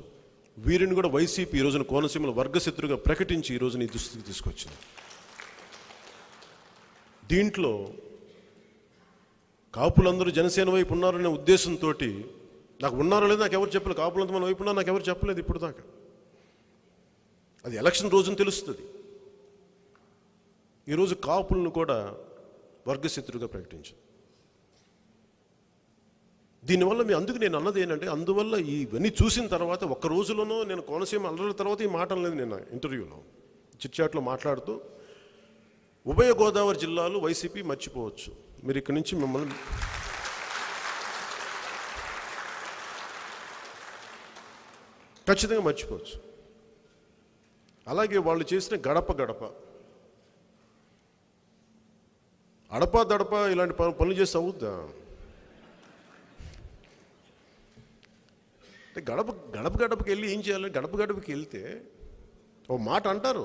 S1: వీరిని కూడా వైసీపీ ఈ రోజున కోనసీమలో వర్గశత్రుగా ప్రకటించి ఈ రోజున ఈ దుస్థితికి తీసుకొచ్చింది. దీంట్లో కాపులందరూ జనసేన వైపు ఉన్నారనే ఉద్దేశంతో, నాకు ఉన్నారో లేదు నాకు ఎవరు చెప్పలేదు, కాపులంతా మన వైపు ఉన్నారు నాకు ఎవరు చెప్పలేదు ఇప్పుడు దాకా. అది ఎలక్షన్ రోజున తెలుస్తుంది. ఈరోజు కాపులను కూడా వర్గశత్రుగా ప్రకటించారు. దీనివల్ల అందుకు నేను అన్నది ఏంటంటే, అందువల్ల ఇవన్నీ చూసిన తర్వాత ఒక్క రోజులోనో నేను కోనసీమ అల్లరి తర్వాత ఈ మాట అనలేదు. నేను ఇంటర్వ్యూలో చిట్చాట్లో మాట్లాడుతూ ఉభయ గోదావరి జిల్లాలు వైసీపీ మర్చిపోవచ్చు, మీరు ఇక్కడి నుంచి మిమ్మల్ని ఖచ్చితంగా మర్చిపోవచ్చు. అలాగే వాళ్ళు చేసిన గడప అడప దడప ఇలాంటి పనులు చేస్తే అవుద్దా? అంటే గడపకి వెళ్ళి ఏం చేయాలి? గడపకి వెళ్తే ఒక మాట అంటారు.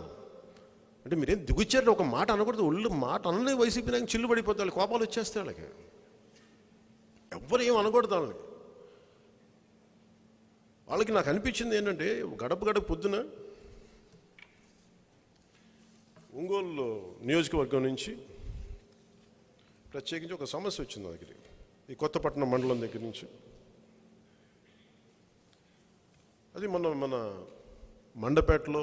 S1: అంటే మీరేం దిగుచ్చారు, ఒక మాట అనకూడదు. ఒళ్ళు మాట అనలే వైసీపీ నాకు చిల్లు పడిపోతాయి, కోపాలు వచ్చేస్తాయి వాళ్ళకి. ఎవ్వరు ఏం అనకూడదు వాళ్ళని. వాళ్ళకి నాకు అనిపించింది ఏంటంటే, గడప పొద్దున ఒంగోలు నియోజకవర్గం నుంచి ప్రత్యేకించి ఒక సమస్య వచ్చింది నా దగ్గరికి, ఈ కొత్తపట్నం మండలం దగ్గర నుంచి. అది మన మండపేటలో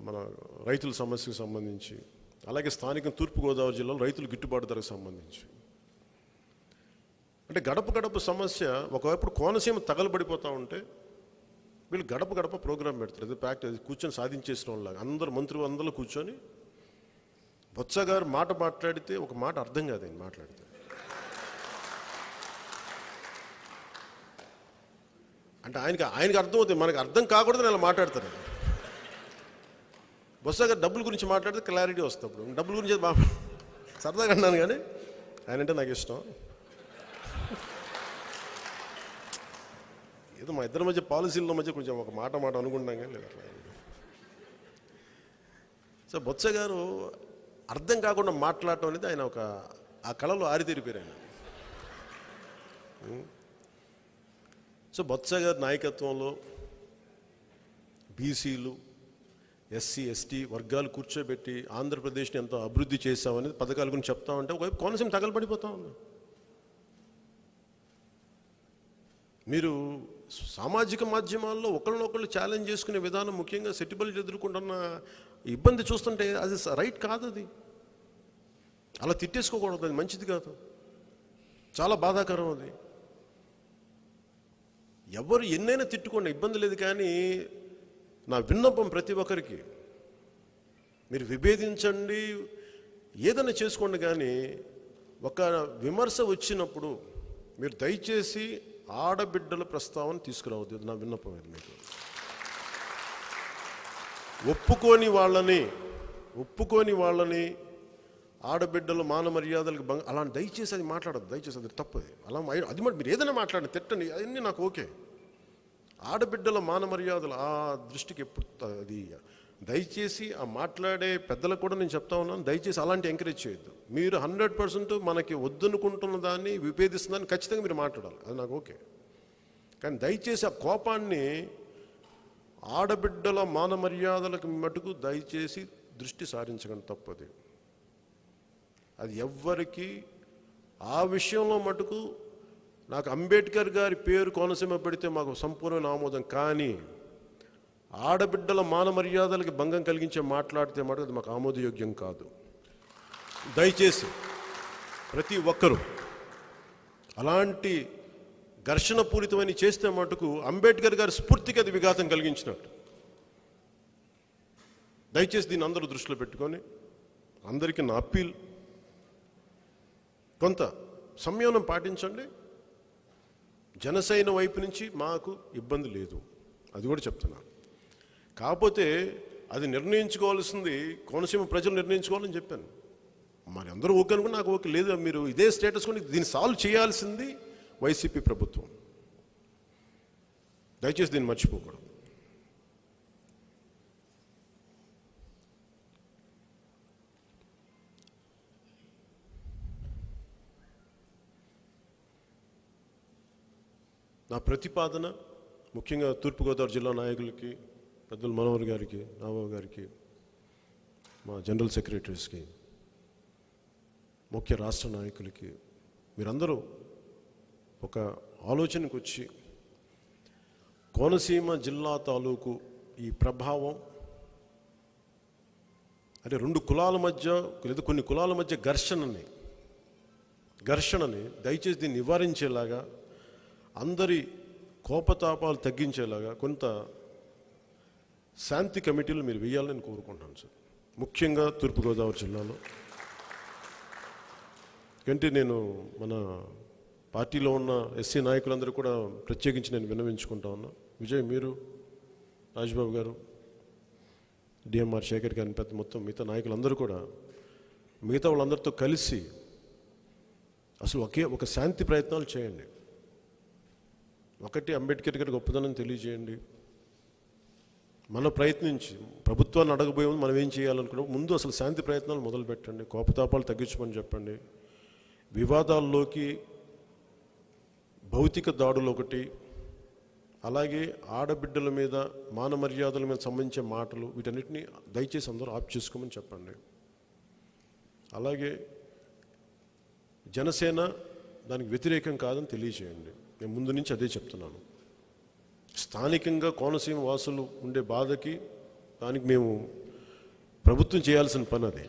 S1: మన రైతుల సమస్యకు సంబంధించి, అలాగే స్థానిక తూర్పుగోదావరి జిల్లాలో రైతుల గిట్టుబాటు ధరకు సంబంధించి. అంటే గడప సమస్య ఒకవైపు కోనసీమ తగలబడిపోతూ ఉంటే వీళ్ళు గడప ప్రోగ్రాం పెడతారు. అది అది కూర్చొని సాధించేసిన వాళ్ళలాగా అందరూ మంత్రులు అందరూ కూర్చొని బొత్స గారు మాట్లాడితే ఒక మాట అర్థం కాదు ఆయన మాట్లాడితే. అంటే ఆయనకి అర్థమవుతుంది, మనకు అర్థం కాకూడదు అలా మాట్లాడతారు. బొత్స గారు డబ్బుల గురించి మాట్లాడితే క్లారిటీ వస్తుంది. అప్పుడు డబ్బుల గురించి బాగా సరదాగా అన్నాను, కానీ ఆయన అంటే నాకు ఇష్టం. ఏదో మా ఇద్దరి మధ్య పాలసీల మధ్య కొంచెం ఒక మాట అనుకుంటాం కానీ లేదు. సో బొత్స గారు అర్థం కాకుండా మాట్లాడటం అనేది ఆయన ఆ కళలో ఆరితేరిపోయారు ఆయన. సో బొత్స గారి నాయకత్వంలో బీసీలు, ఎస్సీ, ఎస్టీ వర్గాలు కూర్చోబెట్టి ఆంధ్రప్రదేశ్ని ఎంతో అభివృద్ధి చేశామనేది పథకాల గురించి చెప్తా ఉంటే ఒకవైపు కోనసీమ తగలబడిపోతా ఉంది. మీరు సామాజిక మాధ్యమాల్లో ఒకళ్ళనొకళ్ళు ఛాలెంజ్ చేసుకునే విధానం, ముఖ్యంగా సెటిబుల్ ఎదుర్కొంటున్న ఇబ్బంది చూస్తుంటే అది రైట్ కాదు. అది అలా తిట్టేసుకోకూడదు, అది మంచిది కాదు, చాలా బాధాకరం. అది ఎవరు ఎన్నైనా తిట్టుకోండి, ఇబ్బంది లేదు. కానీ నా విన్నపం ప్రతి ఒక్కరికి, మీరు విభేదించండి, ఏదైనా చేసుకోండి, కానీ ఒక విమర్శ వచ్చినప్పుడు మీరు దయచేసి ఆడబిడ్డల ప్రస్తావన తీసుకురావద్దు. నా విన్నపం ఇది మీకు. ఒప్పుకోని వాళ్ళని ఆడబిడ్డలు మాన మర్యాదలకు అలాంటి దయచేసి అది మాట్లాడద్దు. దయచేసి అది తప్పది. అలా అది మీరు ఏదైనా మాట్లాడండి, తిట్టండి, అవన్నీ నాకు ఓకే. ఆడబిడ్డల మాన మర్యాదలు ఆ దృష్టికి ఎప్పుడు అది దయచేసి ఆ మాట్లాడే పెద్దలకు కూడా నేను చెప్తా ఉన్నాను, దయచేసి అలాంటి ఎంకరేజ్ చేయొద్దు. మీరు 100% మనకి వద్దనుకుంటున్న దాన్ని విభేదిస్తుందని ఖచ్చితంగా మీరు మాట్లాడాలి, అది నాకు ఓకే. కానీ దయచేసి ఆ కోపాన్ని ఆడబిడ్డల మాన మర్యాదలకు మటుకు దయచేసి దృష్టి సారించకండి, తప్పది. అది ఎవ్వరికి ఆ విషయంలో మటుకు నాకు అంబేద్కర్ గారి పేరు కోనసీమ పెడితే మాకు సంపూర్ణ ఆమోదం, కానీ ఆడబిడ్డల మాన మర్యాదలకి భంగం కలిగించే మాట్లాడితే మటుకు అది మాకు ఆమోదయోగ్యం కాదు. దయచేసి ప్రతి ఒక్కరూ అలాంటి ఘర్షణ పూరితమని చేస్తే మటుకు అంబేద్కర్ గారి స్ఫూర్తికి అది విఘాతం కలిగించినట్టు. దయచేసి దీన్ని అందరూ దృష్టిలో పెట్టుకొని, అందరికీ నా అప్పీల్, కొంత సంయమనం పాటించండి. జనసేన వైపు నుంచి మాకు ఇబ్బంది లేదు, అది కూడా చెప్తున్నాను. కాకపోతే అది నిర్ణయించుకోవాల్సింది కోనసీమ ప్రజలు నిర్ణయించుకోవాలని చెప్పాను. మరి అందరూ ఓకే అనుకుని నాకు ఓకే లేదు, మీరు ఇదే స్టేటస్ కొని దీన్ని సాల్వ్ చేయాల్సింది వైసీపీ ప్రభుత్వం. దయచేసి దీన్ని మర్చిపోకూడదు. నా ప్రతిపాదన ముఖ్యంగా తూర్పుగోదావరి జిల్లా నాయకులకి, పెద్దలు మనోహర్ గారికి, నాబాబు గారికి, మా జనరల్ సెక్రటరీస్కి, ముఖ్య రాష్ట్ర నాయకులకి, మీరందరూ ఒక ఆలోచనకు వచ్చి కోనసీమ జిల్లా తాలూకు ఈ ప్రభావం అంటే రెండు కులాల మధ్య లేదా కొన్ని కులాల మధ్య ఘర్షణని దయచేసి దీన్ని నివారించేలాగా, అందరి కోపతాపాలు తగ్గించేలాగా కొంత శాంతి కమిటీలు మీరు వేయాలని కోరుకుంటున్నాను సార్, ముఖ్యంగా తూర్పుగోదావరి జిల్లాలో. కంటే నేను మన పార్టీలో ఉన్న ఎస్సీ నాయకులందరూ కూడా ప్రత్యేకించి నేను విన్నవించుకుంటా ఉన్నా. విజయ్, మీరు, రాజ్బాబు గారు, డిఎంఆర్ శేఖర్ గారిని, పెద్ద మొత్తం మిగతా నాయకులందరూ కూడా మిగతా వాళ్ళందరితో కలిసి అసలు ఒక శాంతి ప్రయత్నాలు చేయండి. ఒకటి, అంబేద్కర్ గారి గొప్పదనం తెలియజేయండి. మన ప్రయత్నించి ప్రభుత్వాన్ని అడగబోయే ముందు మనం ఏం చేయాలనుకున్నాం, ముందు అసలు శాంతి ప్రయత్నాలు మొదలు పెట్టండి. కోపతాపాలు తగ్గించమని చెప్పండి. వివాదాల్లోకి భౌతిక దాడులు ఒకటి, అలాగే ఆడబిడ్డల మీద మాన మర్యాదల మీద సంబంధించే మాటలు, వీటన్నిటిని దయచేసి అందరూ ఆప్ చేసుకోమని చెప్పండి. అలాగే జనసేన దానికి వ్యతిరేకం కాదని తెలియజేయండి. నేను ముందు నుంచి అదే చెప్తున్నాను. స్థానికంగా కోనసీమ వాసులు ఉండే బాధకి దానికి మేము ప్రభుత్వం చేయాల్సిన పని అది,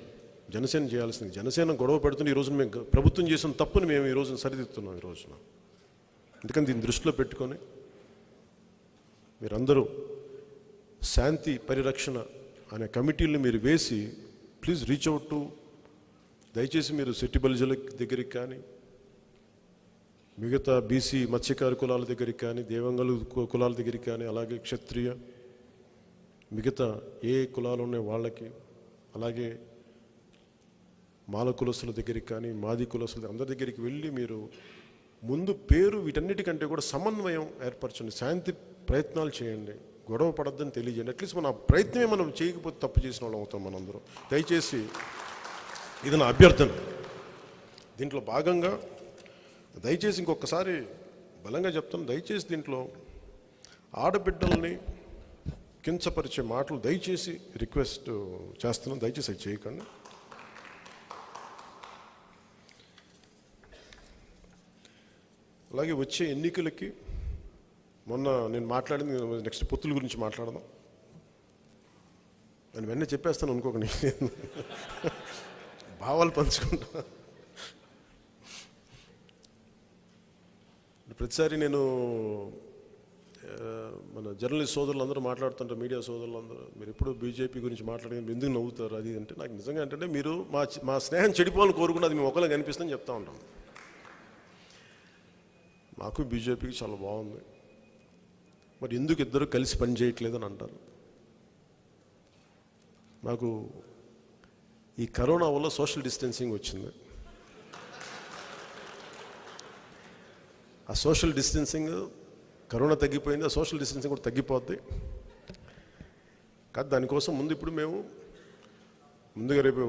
S1: జనసేన చేయాల్సింది. జనసేన గొడవ పెడుతున్న ఈరోజు మేము ప్రభుత్వం చేసిన తప్పుని మేము ఈరోజున సరిదిద్దుతున్నాం. ఈ రోజున ఎందుకని దీన్ని దృష్టిలో పెట్టుకొని మీరందరూ శాంతి పరిరక్షణ అనే కమిటీలను మీరు వేసి ప్లీజ్ రీచ్ అవుట్ టు, దయచేసి మీరు సిటీ బలిజల దగ్గరికి కానీ, మిగతా బీసీ మత్స్యకారు కులాల దగ్గరికి కానీ, దేవంగలు కులాల దగ్గరికి కానీ, అలాగే క్షత్రియ మిగతా ఏ కులాలు ఉన్నాయి వాళ్ళకి, అలాగే మాల కులస్తుల దగ్గరికి కానీ, మాది కులస్తుల అందరి దగ్గరికి వెళ్ళి మీరు ముందు పేరు వీటన్నిటికంటే కూడా సమన్వయం ఏర్పరచండి. శాంతి ప్రయత్నాలు చేయండి, గొడవ పడద్దని తెలియజేయండి. అట్లీస్ట్ మన ప్రయత్నమే మనం చేయకపోతే తప్పు చేసిన వాళ్ళం అవుతాం మనందరం. దయచేసి ఇది నా అభ్యర్థన. దీంట్లో భాగంగా దయచేసి ఇంకొకసారి బలంగా చెప్తాను, దయచేసి దీంట్లో ఆడబిడ్డల్ని కించపరిచే మాటలు దయచేసి రిక్వెస్ట్ చేస్తున్నాను, దయచేసి అది చేయకండి. అలాగే వచ్చే ఎన్నికలకి మొన్న నేను మాట్లాడింది, నెక్స్ట్ పొత్తుల గురించి మాట్లాడదాం. నేను వెంటనే చెప్పేస్తాను అనుకోకండి, భావాలు పంచుకుంటా. ప్రతిసారి నేను మన జర్నలిస్ట్ సోదరులు అందరూ మాట్లాడుతుంటారు, మీడియా సోదరులు అందరూ, మీరు ఎప్పుడు బీజేపీ గురించి మాట్లాడి ఎందుకు నవ్వుతారు అది అంటే, నాకు నిజంగా ఏంటంటే మీరు మా స్నేహం చెడిపోవాలని కోరుకున్నది మేము ఒకళ్ళకి కనిపిస్తుందని చెప్తా ఉంటాం. మాకు బీజేపీకి చాలా బాగుంది, మరి ఎందుకు ఇద్దరు కలిసి పని చేయట్లేదు అని అంటారు. నాకు ఈ కరోనా వల్ల సోషల్ డిస్టెన్సింగ్ వచ్చింది. ఆ సోషల్ డిస్టెన్సింగ్, కరోనా తగ్గిపోయింది, ఆ సోషల్ డిస్టెన్సింగ్ కూడా తగ్గిపోద్ది. కాదు దానికోసం ముందు ఇప్పుడు మేము ముందుగా రేపు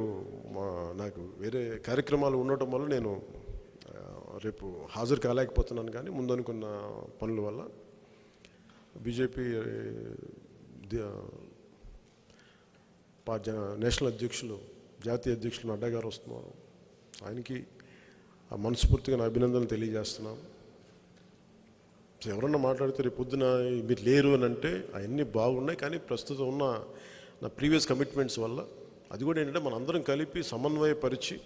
S1: నాకు వేరే కార్యక్రమాలు ఉండటం వల్ల నేను రేపు హాజరు కాలేకపోతున్నాను, కానీ ముందు అనుకున్న పనుల వల్ల బీజేపీ నేషనల్ అధ్యక్షులు, జాతీయ అధ్యక్షులు నడ్డా గారు వస్తున్నారు. ఆయనకి మనస్ఫూర్తిగా నా అభినందనలు తెలియజేస్తున్నాం. ఎవరన్నా మాట్లాడితే రేపు పొద్దున మీరు లేరు అని అంటే అవన్నీ బాగున్నాయి, కానీ ప్రస్తుతం ఉన్న నా ప్రీవియస్ కమిట్మెంట్స్ వల్ల అది కూడా ఏంటంటే మనందరం కలిపి సమన్వయపరిచి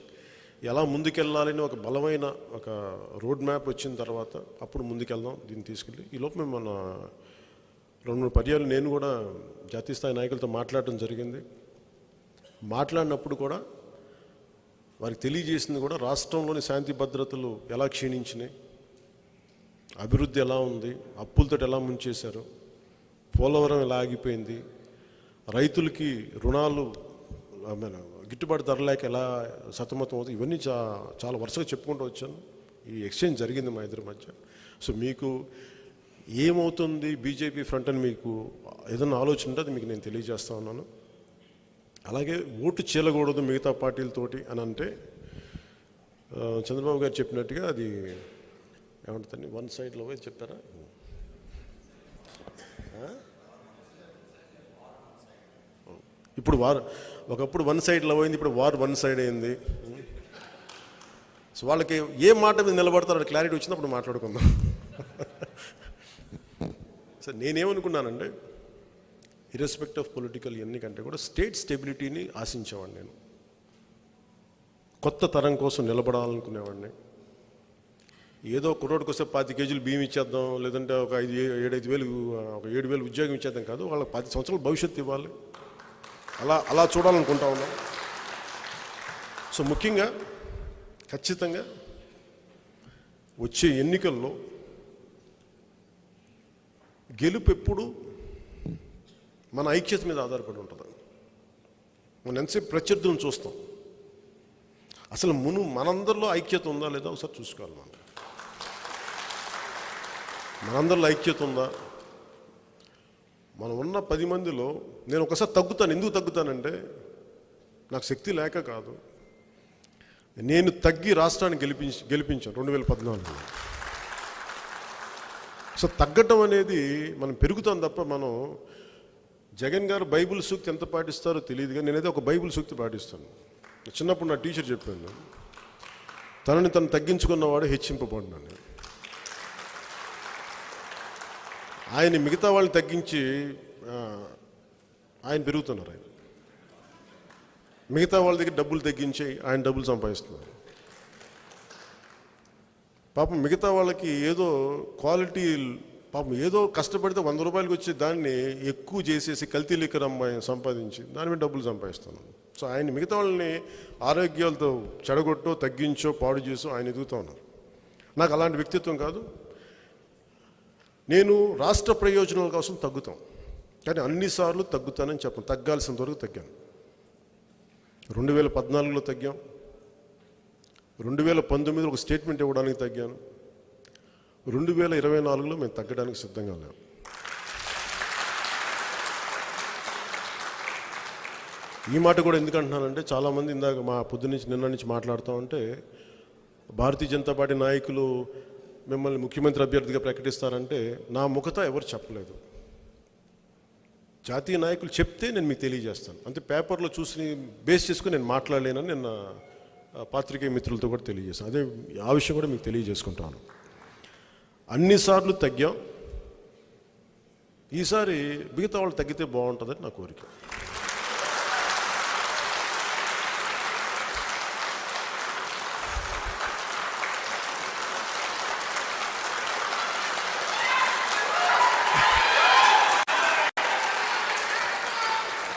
S1: ఎలా ముందుకెళ్ళాలని ఒక బలమైన ఒక రోడ్ మ్యాప్ వచ్చిన తర్వాత అప్పుడు ముందుకెళ్దాం దీన్ని తీసుకెళ్ళి. ఈ లోపు మేము మన 2-3 పర్యాలు నేను కూడా జాతీయ స్థాయి నాయకులతో మాట్లాడటం జరిగింది. మాట్లాడినప్పుడు కూడా వారికి తెలియజేసింది కూడా రాష్ట్రంలోని శాంతి భద్రతలు ఎలా క్షీణించినాయి, అభివృద్ధి ఎలా ఉంది, అప్పులతో ఎలా ముంచేశారు, పోలవరం ఎలా ఆగిపోయింది, రైతులకి రుణాలు గిట్టుబాటు ధర లేక ఎలా సతమతం అవుతుంది, ఇవన్నీ చాలా వరుసగా చెప్పుకుంటూ వచ్చాను. ఈ ఎక్స్చేంజ్ జరిగింది మా ఇద్దరి మధ్య. సో మీకు ఏమవుతుంది బీజేపీ ఫ్రంట్ అని మీకు ఏదైనా ఆలోచన ఉంటే అది మీకు నేను తెలియజేస్తా ఉన్నాను. అలాగే ఓటు చీలకూడదు మిగతా పార్టీలతోటి అని అంటే చంద్రబాబు గారు చెప్పినట్టుగా అది ఏమంటుందండి, వన్ సైడ్లో పోయి చెప్పారా? ఇప్పుడు ఒకప్పుడు వన్ సైడ్లో పోయింది, ఇప్పుడు వార్ వన్ సైడ్ అయింది. సో వాళ్ళకి ఏ మాట మీద నిలబడతారో క్లారిటీ వచ్చినప్పుడు మాట్లాడుకుందాం. సో నేనేమనుకున్నానంటే ఇర్రెస్పెక్ట్ ఆఫ్ పొలిటికల్ ఇవన్నీ కంటే కూడా స్టేట్ స్టెబిలిటీని ఆశించేవాడిని. నేను కొత్త తరం కోసం నిలబడాలనుకునేవాడిని. ఏదో కుర్రోడికి వస్తే 10 కేజీలు బియ్యం ఇచ్చేద్దాం, లేదంటే ఒక 7,000 ఉద్యోగం ఇచ్చేద్దాం కాదు, వాళ్ళకి 10 సంవత్సరాల భవిష్యత్తు ఇవ్వాలి, అలా చూడాలనుకుంటా ఉన్నాం. సో ముఖ్యంగా ఖచ్చితంగా వచ్చే ఎన్నికల్లో గెలుపు ఎప్పుడు మన ఐక్యత మీద ఆధారపడి ఉంటుంది. మనం ఎంతసేపు ప్రత్యర్థులను చూస్తాం, అసలు మనందరిలో ఐక్యత ఉందా లేదా ఒకసారి చూసుకోవాలి. మనందరిలో ఐక్యత ఉందా? మనం ఉన్న 10 మందిలో నేను ఒకసారి తగ్గుతాను. ఎందుకు తగ్గుతానంటే నాకు శక్తి లేక కాదు, నేను తగ్గి రాష్ట్రాన్ని గెలిపించాను 2014లో. సో తగ్గటం అనేది మనం పెరుగుతాం తప్ప, మనం జగన్ గారు బైబిల్ సూక్తి ఎంత పాటిస్తారో తెలియదు, కానీ నేనైతే ఒక బైబిల్ సూక్తి పాటిస్తాను. చిన్నప్పుడు నా టీచర్ చెప్పాను, తనని తను తగ్గించుకున్నవాడు హెచ్చింపబడినాను. ఆయన మిగతా వాళ్ళని తగ్గించి ఆయన పెరుగుతున్నారు. ఆయన మిగతా వాళ్ళ దగ్గర డబ్బులు తగ్గించి ఆయన డబ్బులు సంపాదిస్తున్నారు. పాపం మిగతా వాళ్ళకి ఏదో క్వాలిటీ, పాపం ఏదో కష్టపడితే 100 రూపాయలకి వచ్చే దాన్ని ఎక్కువ చేసేసి కల్తీ లిక్కర్ అమ్మాయి సంపాదించి దాని మీద డబ్బులు సంపాదిస్తున్నాను. సో ఆయన మిగతా వాళ్ళని ఆరోగ్యాలతో చెడగొట్టో తగ్గించో పాడు చేసో ఆయన ఎదుగుతూ ఉన్నారు. నాకు అలాంటి వ్యక్తిత్వం కాదు. నేను రాష్ట్ర ప్రయోజనాల కోసం తగ్గుతాం, కానీ అన్నిసార్లు తగ్గుతానని చెప్పను. తగ్గాల్సినంత వరకు తగ్గాను. 2014లో తగ్గాం, 2019 ఒక స్టేట్మెంట్ ఇవ్వడానికి తగ్గాను, 2024లో మేము తగ్గడానికి సిద్ధంగా లేము. ఈ మాట కూడా ఎందుకు అంటున్నానంటే, చాలామంది ఇందాక మా నిన్న నుంచి మాట్లాడుతూ ఉంటే భారతీయ జనతా పార్టీ నాయకులు మిమ్మల్ని ముఖ్యమంత్రి అభ్యర్థిగా ప్రకటిస్తారంటే నా ముఖత ఎవరు చెప్పలేదు. జాతీయ నాయకులు చెప్తే నేను మీకు తెలియజేస్తాను. అంతే, పేపర్లో చూసి బేస్ చేసుకుని నేను మాట్లాడలేనని నిన్న పాత్రికేయ మిత్రులతో కూడా తెలియజేస్తాను. అదే ఆ విషయం కూడా మీకు తెలియజేసుకుంటాను. అన్నిసార్లు తగ్గాం, ఈసారి మిగతా వాళ్ళు తగ్గితే బాగుంటుందని నా కోరిక.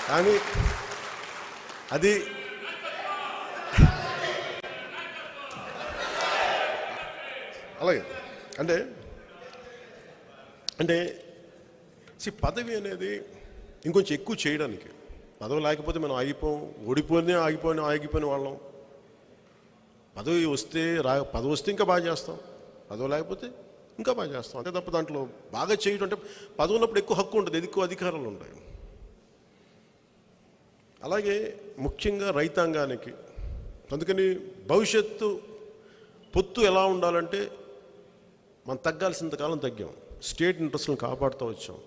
S1: కానీ అది అలాగే అంటే అంటే పదవి అనేది ఇంకొంచెం ఎక్కువ చేయడానికి. పదవి లేకపోతే మనం ఆగిపోయిన వాళ్ళం. పదవి వస్తే పదవి వస్తే ఇంకా బాగా చేస్తాం, పదవి లేకపోతే ఇంకా బాగా చేస్తాం. అంతే తప్ప దాంట్లో బాగా చేయడం అంటే పదవి ఉన్నప్పుడు ఎక్కువ హక్కు ఉంటుంది, ఎక్కువ అధికారాలు ఉంటాయి. అలాగే ముఖ్యంగా రైతాంగానికి. అందుకని భవిష్యత్తు పొత్తు ఎలా ఉండాలంటే మనం తగ్గాల్సినంతకాలం తగ్గాం, స్టేట్ ఇంట్రెస్ట్లను కాపాడుతూ వచ్చాం.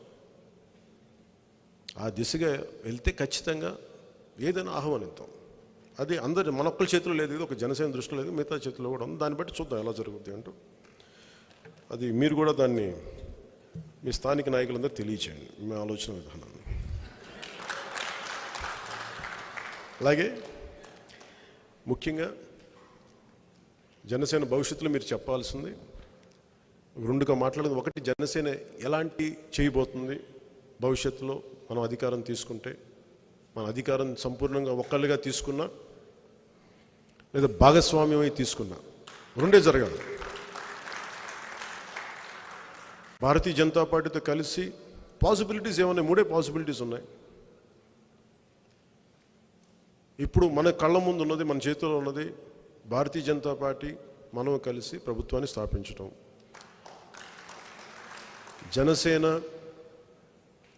S1: ఆ దిశగా వెళ్తే ఖచ్చితంగా ఏదైనా ఆహ్వానిద్దాం. అది అందరి మన ఒక్కరి చేతిలో లేదు, ఇది ఒక జనసేన దృష్టిలో లేదు, మిగతా చేతిలో కూడా ఉంది. దాన్ని బట్టి చూద్దాం ఎలా జరుగుద్ది అంటూ. అది మీరు కూడా దాన్ని మీ స్థానిక నాయకులందరూ తెలియచేయండి మీ ఆలోచన విధానాన్ని. అలాగే ముఖ్యంగా జనసేన భవిష్యత్తులో మీరు చెప్పాల్సింది రెండుగా మాట్లాడేది. ఒకటి, జనసేన ఎలాంటి చేయబోతుంది భవిష్యత్తులో మనం అధికారం తీసుకుంటే. మన అధికారం సంపూర్ణంగా ఒక్కళ్ళుగా తీసుకున్నా లేదా భాగస్వామ్యమై తీసుకున్నా, రెండే జరగాలి. భారతీయ జనతా పార్టీతో కలిసి పాసిబిలిటీస్ ఏమన్నాయి? మూడే పాసిబిలిటీస్ ఉన్నాయి. ఇప్పుడు మన కళ్ళ ముందు ఉన్నది, మన చేతిలో ఉన్నది, భారతీయ జనతా పార్టీ మనం కలిసి ప్రభుత్వాన్ని స్థాపించడం. జనసేన,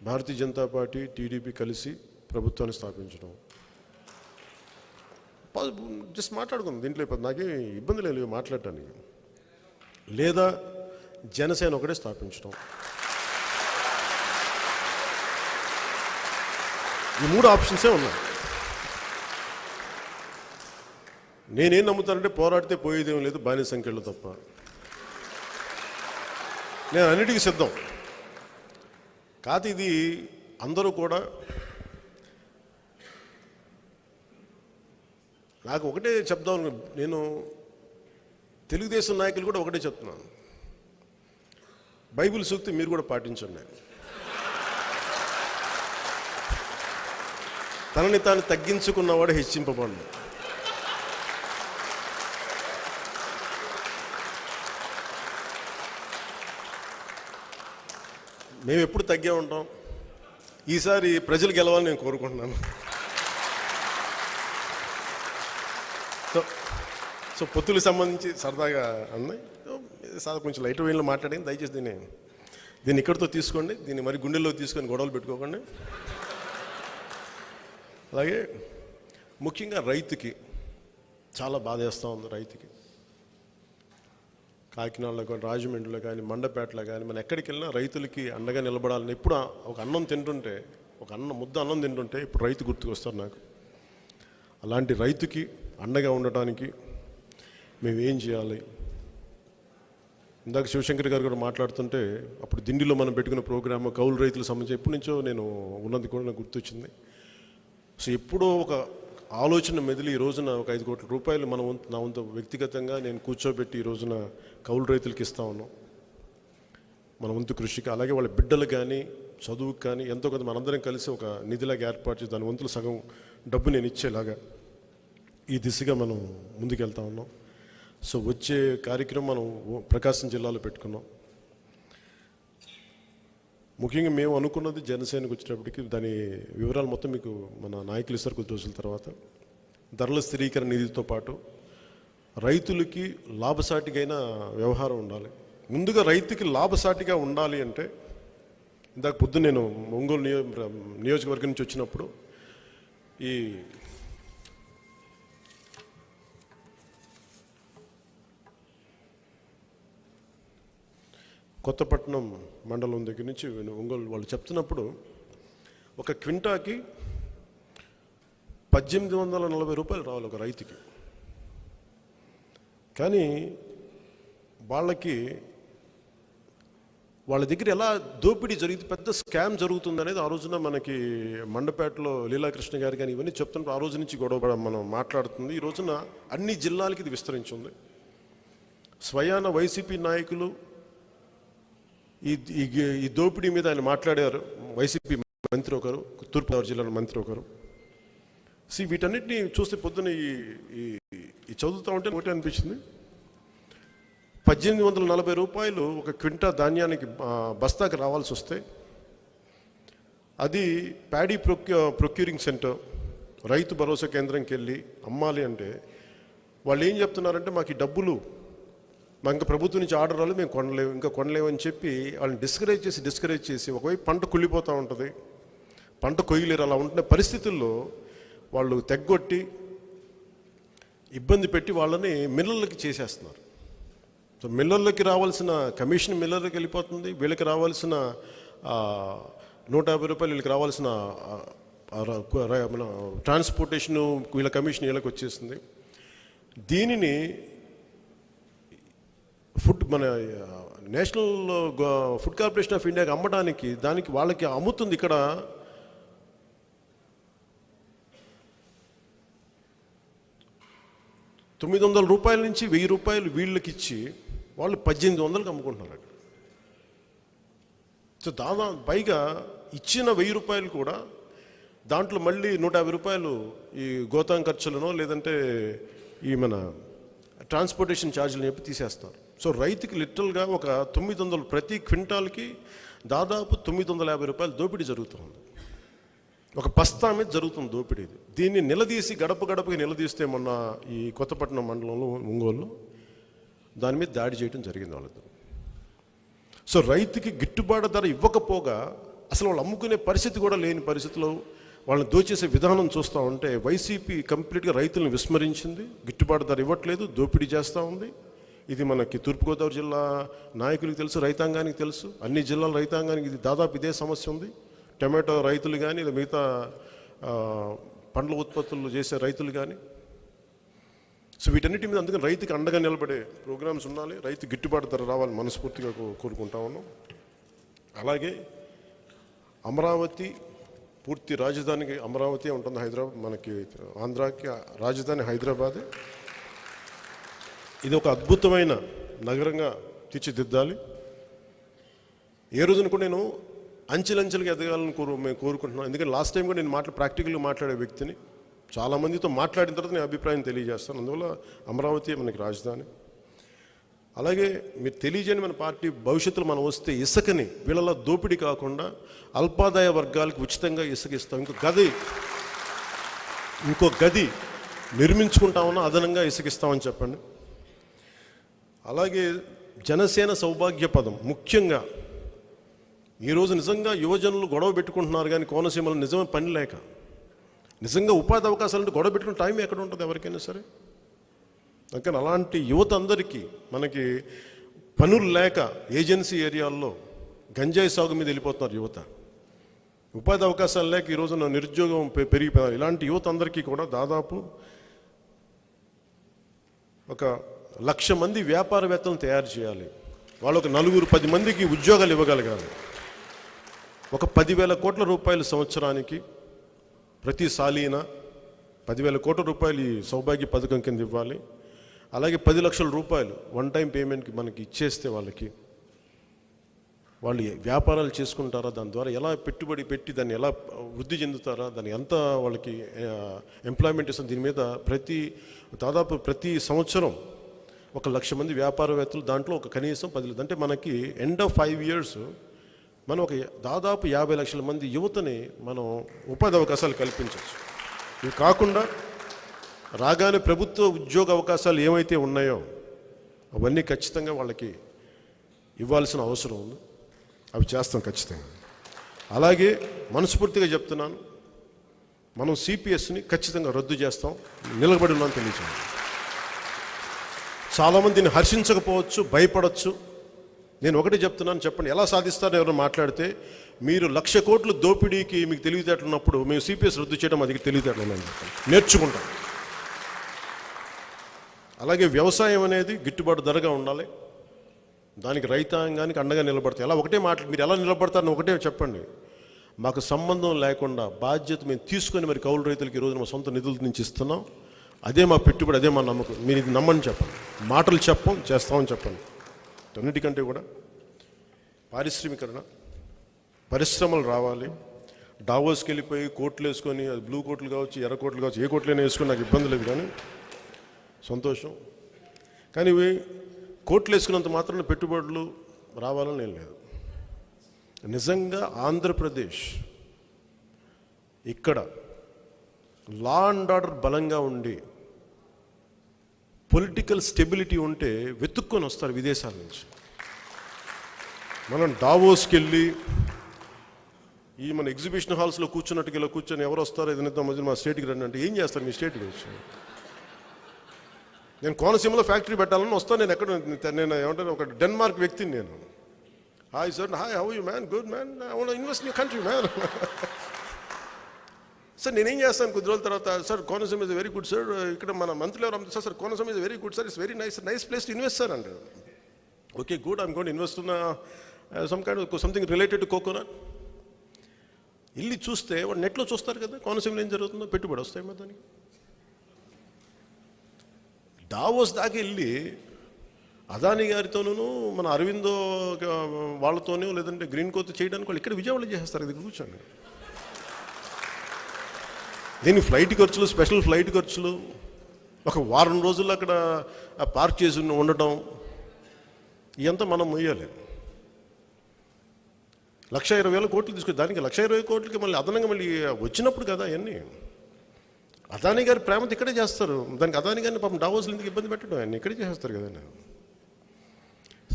S1: భారతీయ జనతా పార్టీ, టీడీపీ కలిసి ప్రభుత్వాన్ని స్థాపించడం. జస్ట్ మాట్లాడుకుందాం, దీంట్లో నాకేం ఇబ్బంది లేదు మాట్లాడటానికి. లేదా జనసేన ఒకటే స్థాపించడం. ఈ మూడు ఆప్షన్సే ఉన్నాయి. నేనేం నమ్ముతానంటే పోరాడితే పోయేదేం లేదు, బానిస సంఖ్యలు తప్ప. నేను అన్నిటికీ సిద్ధం. కాదు ఇది అందరూ కూడా నాకు ఒకటే చెప్దాం. నేను తెలుగుదేశం నాయకులు కూడా ఒకటే చెప్తున్నాను, బైబిల్ సూక్తి మీరు కూడా పాటించండి. తనని తాను తగ్గించుకున్నవాడు హెచ్చింపబడు. మేము ఎప్పుడు తగ్గే ఉంటాం. ఈసారి ప్రజలు గెలవాలని నేను కోరుకుంటున్నాను. సో పొత్తులకు సంబంధించి సరదాగా అన్నాయి, కొంచెం లైట్ వేలో మాట్లాడింది. దయచేసి దీన్ని ఇక్కడితో తీసుకోండి, దీన్ని మరి గుండెల్లో తీసుకొని గొడవలు పెట్టుకోకండి. అలాగే ముఖ్యంగా రైతుకి చాలా బాధ వేస్తూ ఉంది. రైతుకి కాకినాడలో కానీ, రాజమండ్రిలో కానీ, మండపేటలో కానీ, మనం ఎక్కడికి వెళ్ళినా రైతులకి అండగా నిలబడాలని. ఎప్పుడు ఒక అన్నం తింటుంటే, ముద్ద అన్నం తింటుంటే ఇప్పుడు రైతు గుర్తుకొస్తారు నాకు. అలాంటి రైతుకి అండగా ఉండటానికి మేము ఏం చేయాలి? ఇందాక శివశంకర్ గారు కూడా మాట్లాడుతుంటే, అప్పుడు దిండిలో మనం పెట్టుకున్న ప్రోగ్రామ్ కౌలు రైతులకు సంబంధించి ఎప్పటి నుంచో నేను ఉన్నది కూడా నాకు గుర్తొచ్చింది. సో ఎప్పుడో ఒక ఆలోచన మెదిలి ఈ రోజున ఒక 5 కోట్ల రూపాయలు నా వంతు వ్యక్తిగతంగా నేను కూర్చోబెట్టి ఈ రోజున కౌలు రైతులకి ఇస్తా ఉన్నాం మన వంతు కృషికి. అలాగే వాళ్ళ బిడ్డలు కానీ, చదువుకు కానీ ఎంతో కొంత మనందరం కలిసి ఒక నిధిలాగా ఏర్పాటు చేసి దాని వంతులు సగం డబ్బు నేను ఇచ్చేలాగా ఈ దిశగా మనం ముందుకెళ్తా ఉన్నాం. సో వచ్చే కార్యక్రమం మనం ప్రకాశం జిల్లాలో పెట్టుకున్నాం. ముఖ్యంగా మేము అనుకున్నది జనసేనకు వచ్చేటప్పటికి దాని వివరాలు మొత్తం మీకు మన నాయకులు ఇస్తారు కొద్ది రోజుల తర్వాత. ధరల స్థిరీకరణ నిధితో పాటు రైతులకి లాభసాటిగైన వ్యవహారం ఉండాలి. ముందుగా రైతుకి లాభసాటిగా ఉండాలి అంటే, ఇందాక పొద్దున్న నేను ఒంగోలు నియోజకవర్గం నుంచి వచ్చినప్పుడు ఈ కొత్తపట్నం మండలం దగ్గర నుంచి ఒంగోలు వాళ్ళు చెప్తున్నప్పుడు ఒక క్వింటాకి 1840 రూపాయలు రావాలి ఒక రైతుకి. కానీ వాళ్ళ దగ్గర ఎలా దోపిడీ జరిగింది, పెద్ద స్కామ్ జరుగుతుంది అనేది ఆ రోజున మనకి మండపేటలో లీలాకృష్ణ గారు కానీ ఇవన్నీ చెప్తున్నప్పుడు ఆ రోజు నుంచి గొడవ మనం మాట్లాడుతుంది. ఈ రోజున అన్ని జిల్లాలకి ఇది విస్తరించింది. స్వయాన వైసీపీ నాయకులు ఈ దోపిడీ మీద ఆయన మాట్లాడారు. వైసీపీ మంత్రి ఒకరు, తూర్పుగోదావరి జిల్లాలో మంత్రి ఒకరు. వీటన్నిటిని చూస్తే పొద్దున్న ఈ చదువుతూ ఉంటే ఒకటి అనిపించింది. 1840 రూపాయలు ఒక క్వింటా ధాన్యానికి బస్తాకి రావాల్సి వస్తే అది paddy procuring centre, Rythu Bharosa కేంద్రంకి వెళ్ళి అమ్మాలి అంటే వాళ్ళు ఏం చెప్తున్నారంటే మాకు ఈ డబ్బులు ఇంకా ప్రభుత్వం నుంచి ఆర్డర్ రాలేదు, మేము కొనలేము అని చెప్పి వాళ్ళని డిస్కరేజ్ చేసి ఒకవైపు పంట కుళ్ళిపోతూ ఉంటుంది, పంట కొయ్యలేరు. అలా ఉంటున్న పరిస్థితుల్లో వాళ్ళు తెగ్గొట్టి ఇబ్బంది పెట్టి వాళ్ళని మిల్లర్లకి చేసేస్తున్నారు. సో మిల్లర్లకి రావాల్సిన కమిషన్ మిల్లర్లకి వెళ్ళిపోతుంది, వీళ్ళకి రావాల్సిన 150 రూపాయలు, వీళ్ళకి రావాల్సిన ట్రాన్స్పోర్టేషను వీళ్ళ కమిషన్ వీళ్ళకి వచ్చేస్తుంది. దీనిని మన నేషనల్ ఫుడ్ కార్పొరేషన్ ఆఫ్ ఇండియాకి అమ్మడానికి దానికి వాళ్ళకి అమ్ముతుంది ఇక్కడ 900 రూపాయల నుంచి 1000 రూపాయలు వీళ్ళకి ఇచ్చి వాళ్ళు 1800కి అమ్ముకుంటున్నారు అక్కడ. సో దాదాపు పైగా ఇచ్చిన 1000 రూపాయలు కూడా దాంట్లో మళ్ళీ 150 రూపాయలు ఈ గోతాం ఖర్చులనో లేదంటే ఈ మన ట్రాన్స్పోర్టేషన్ ఛార్జీలు చెప్పి తీసేస్తారు. సో రైతుకి లిటరల్గా ఒక 900 ప్రతి క్వింటాల్కి దాదాపు 950 రూపాయలు దోపిడీ జరుగుతుంది. ఒక బస్తా మీద జరుగుతుంది దోపిడీ. దీన్ని నిలదీసి గడపకి నిలదీస్తే మొన్న ఈ కొత్తపట్నం మండలంలో ఒంగోలులో దాని మీద దాడి చేయడం జరిగింది వాళ్ళతో. సో రైతుకి గిట్టుబాటు ధర ఇవ్వకపోగా అసలు వాళ్ళు అమ్ముకునే పరిస్థితి కూడా లేని పరిస్థితిలో వాళ్ళని దోచేసే విధానం చూస్తూ ఉంటే వైసీపీ కంప్లీట్గా రైతులను విస్మరించింది, గిట్టుబాటు ధర ఇవ్వట్లేదు, దోపిడీ చేస్తూ ఉంది. ఇది మనకి తూర్పుగోదావరి జిల్లా నాయకులకు తెలుసు, రైతాంగానికి తెలుసు, అన్ని జిల్లాల రైతాంగానికి ఇది దాదాపు ఇదే సమస్య ఉంది. టమాటో రైతులు కానీ మిగతా పండ్ల ఉత్పత్తులు చేసే రైతులు కానీ. సో వీటన్నిటి మీద అందుకని రైతుకి అండగా నిలబడే ప్రోగ్రామ్స్ ఉండాలి, రైతు గిట్టుబాటు ధర రావాలి మనస్ఫూర్తిగా కోరుకుంటా ఉన్నాం. అలాగే అమరావతి పూర్తి రాజధానికి అమరావతి ఉంటుంది, హైదరాబాద్ మనకి ఆంధ్రాకి రాజధాని హైదరాబాదే. ఇది ఒక అద్భుతమైన నగరంగా తీర్చిదిద్దాలి. ఏ రోజున కూడా నేను అంచెలంచెలుగా ఎదగాలని మేము కోరుకుంటున్నాను. ఎందుకంటే లాస్ట్ టైం కూడా నేను ప్రాక్టికల్గా మాట్లాడే వ్యక్తిని, చాలామందితో మాట్లాడిన తర్వాత నేను అభిప్రాయం తెలియజేస్తాను. అందువల్ల అమరావతి మనకి రాజధాని. అలాగే మీరు తెలియజేయని మన పార్టీ భవిష్యత్తులో మనం వస్తే ఇసుకని వీళ్ళ దోపిడీ కాకుండా అల్పాదాయ వర్గాలకు ఉచితంగా ఇసుక ఇస్తాం. ఇంకో గది నిర్మించుకుంటామన్నా అదనంగా ఇసుకిస్తామని చెప్పండి. అలాగే జనసేన సౌభాగ్య పదం ముఖ్యంగా ఈరోజు నిజంగా యువజనులు గొడవ పెట్టుకుంటున్నారు, కానీ కోనసీమలో నిజమే పని లేక నిజంగా ఉపాధి అవకాశాలంటే గొడవ పెట్టుకునే టైం ఎక్కడ ఉంటుంది ఎవరికైనా సరే. అందుకని అలాంటి యువత అందరికీ మనకి పనులు లేక ఏజెన్సీ ఏరియాల్లో గంజాయి సాగు మీద వెళ్ళిపోతున్నారు యువత. ఉపాధి అవకాశాలు లేక ఈరోజు నిరుద్యోగం పెరిగిపోయారు. ఇలాంటి యువత అందరికీ కూడా దాదాపు ఒక 1,00,000 మంది వ్యాపారవేత్తలను తయారు చేయాలి. వాళ్ళు ఒక 4-10 మందికి ఉద్యోగాలు ఇవ్వగలగాలి. ఒక 10,000 కోట్ల రూపాయలు సంవత్సరానికి ప్రతి సాలీన 10,000 కోట్ల రూపాయలు ఈ సౌభాగ్య పథకం కింద ఇవ్వాలి. అలాగే 10 లక్షల రూపాయలు వన్ టైం పేమెంట్కి మనకి ఇచ్చేస్తే వాళ్ళు వ్యాపారాలు చేసుకుంటారా, దాని ద్వారా ఎలా పెట్టుబడి పెట్టి దాన్ని ఎలా వృద్ధి చెందుతారా, దాన్ని ఎంత వాళ్ళకి ఎంప్లాయ్మెంట్ ఇస్తుంది, దీని మీద దాదాపు ప్రతి సంవత్సరం ఒక 1,00,000 మంది వ్యాపారవేత్తలు, దాంట్లో ఒక కనీసం 10 అంటే మనకి ఎండ్ ఆఫ్ 5 years మనం ఒక దాదాపు 50 లక్షల మంది యువతని మనం ఉపాధి అవకాశాలు కల్పించవచ్చు. ఇవి కాకుండా రాగానే ప్రభుత్వ ఉద్యోగ అవకాశాలు ఏమైతే ఉన్నాయో అవన్నీ ఖచ్చితంగా వాళ్ళకి ఇవ్వాల్సిన అవసరం ఉంది. అవి చేస్తాం ఖచ్చితంగా. అలాగే మనస్ఫూర్తిగా చెప్తున్నాను, మనం సిపిఎస్ని ఖచ్చితంగా రద్దు చేస్తాం, నిలబడి ఉన్నామని తెలియజేయండి. చాలామంది దీన్ని హర్షించకపోవచ్చు, భయపడవచ్చు. నేను ఒకటి చెప్తున్నాను, చెప్పండి ఎలా సాధిస్తారో ఎవరైనా మాట్లాడితే, మీరు 1,00,000 కోట్ల దోపిడీకి మీకు తెలివితేటలు ఉన్నప్పుడు మేము సిపిఎస్ రద్దు చేయడం అది తెలివితేటలు ఉన్నాయని నేర్చుకుంటాం. అలాగే వ్యవసాయం అనేది గిట్టుబాటు ధరగా ఉండాలి, దానికి రైతాంగానికి అండగా నిలబడతాయి. అలా ఒకటే మీరు ఎలా నిలబడతారని ఒకటే చెప్పండి. మాకు సంబంధం లేకుండా బాధ్యత మేము తీసుకొని మరి కౌలు రైతులకి ఈరోజు మా సొంత నిధుల నుంచి ఇస్తున్నాం, అదే మా పెట్టుబడి, అదే మా నమ్మకం. మీరు ఇది నమ్మని చెప్పండి, మాటలు చెప్పం, చేస్తామని చెప్పండి. అన్నిటికంటే కూడా పారిశ్రామికరణ, పరిశ్రమలు రావాలి. డావోస్కి వెళ్ళిపోయి కోట్లు వేసుకొని, అది బ్లూ కోట్లు కావచ్చు, ఎర్ర కోట్లు కావచ్చు, ఏ కోట్లైనా వేసుకొని నాకు ఇబ్బంది లేదు, కానీ సంతోషం. కానీ ఇవి కోట్లు వేసుకున్నంత మాత్రాన పెట్టుబడులు రావాలని ఏం లేదు. నిజంగా ఆంధ్రప్రదేశ్ ఇక్కడ లా అండ్ ఆర్డర్ బలంగా ఉండి పొలిటికల్ స్టెబిలిటీ ఉంటే వెతుక్కొని వస్తారు విదేశాల నుంచి. మనం డావోస్కి వెళ్ళి ఈ మన ఎగ్జిబిషన్ హాల్స్లో కూర్చున్నట్టుగా ఇలా కూర్చొని ఎవరు వస్తారో ఏదైనా మధ్య మా స్టేట్కి రండి అంటే ఏం చేస్తారు మీ స్టేట్కి వచ్చి? నేను కోనసీమలో ఫ్యాక్టరీ పెట్టాలని వస్తాను. నేను ఎక్కడ, నేను ఏమంటాను, ఒక డెన్మార్క్ వ్యక్తిని నేను. Hi sir, hi, how you man? Good man, I want to invest in your country man. Sir నేనేం చేస్తాను కొద్ది రోజుల తర్వాత, sir Konaseema is very good sir, ఇక్కడ మన మంత్రులు ఎవరు అమ్ముతారు సార్, Konaseema is very good sir, it's very nice place to invest sir అంటారు. Okay good, I'm going to invest in some kind of something related to coconut. ఇల్లు చూస్తే వాడు నెట్లో చూస్తారు కదా కోనసీమలో ఏం జరుగుతుందో, పెట్టుబడి వస్తాయి మరి దానికి. డావోస్ దాకా వెళ్ళి అదానీ గారితోనూ మన అరవిందో వాళ్ళతోనూ లేదంటే గ్రీన్ కోతో చేయడానికి వాళ్ళు ఇక్కడ విజయవాడలో చేసేస్తారు. ఇది కూర్చోండి. దీని ఫ్లైట్ ఖర్చులు, స్పెషల్ ఫ్లైట్ ఖర్చులు, ఒక వారం రోజుల్లో అక్కడ పార్క్ చేసి ఉండటం, ఇదంతా మనం మొయ్యాలి. 1,20,000 కోట్లు తీసుకొచ్చి దానికి 1,20,000 కోట్లకి మళ్ళీ అదనంగా మళ్ళీ వచ్చినప్పుడు కదా అవన్నీ. అదానీ గారి ప్రేమతో ఇక్కడే చేస్తారు. దానికి అదానీ గారిని పాపం డావోస్లో ఎందుకు ఇబ్బంది పెట్టడం, అన్నీ ఇక్కడే చేస్తారు కదండి.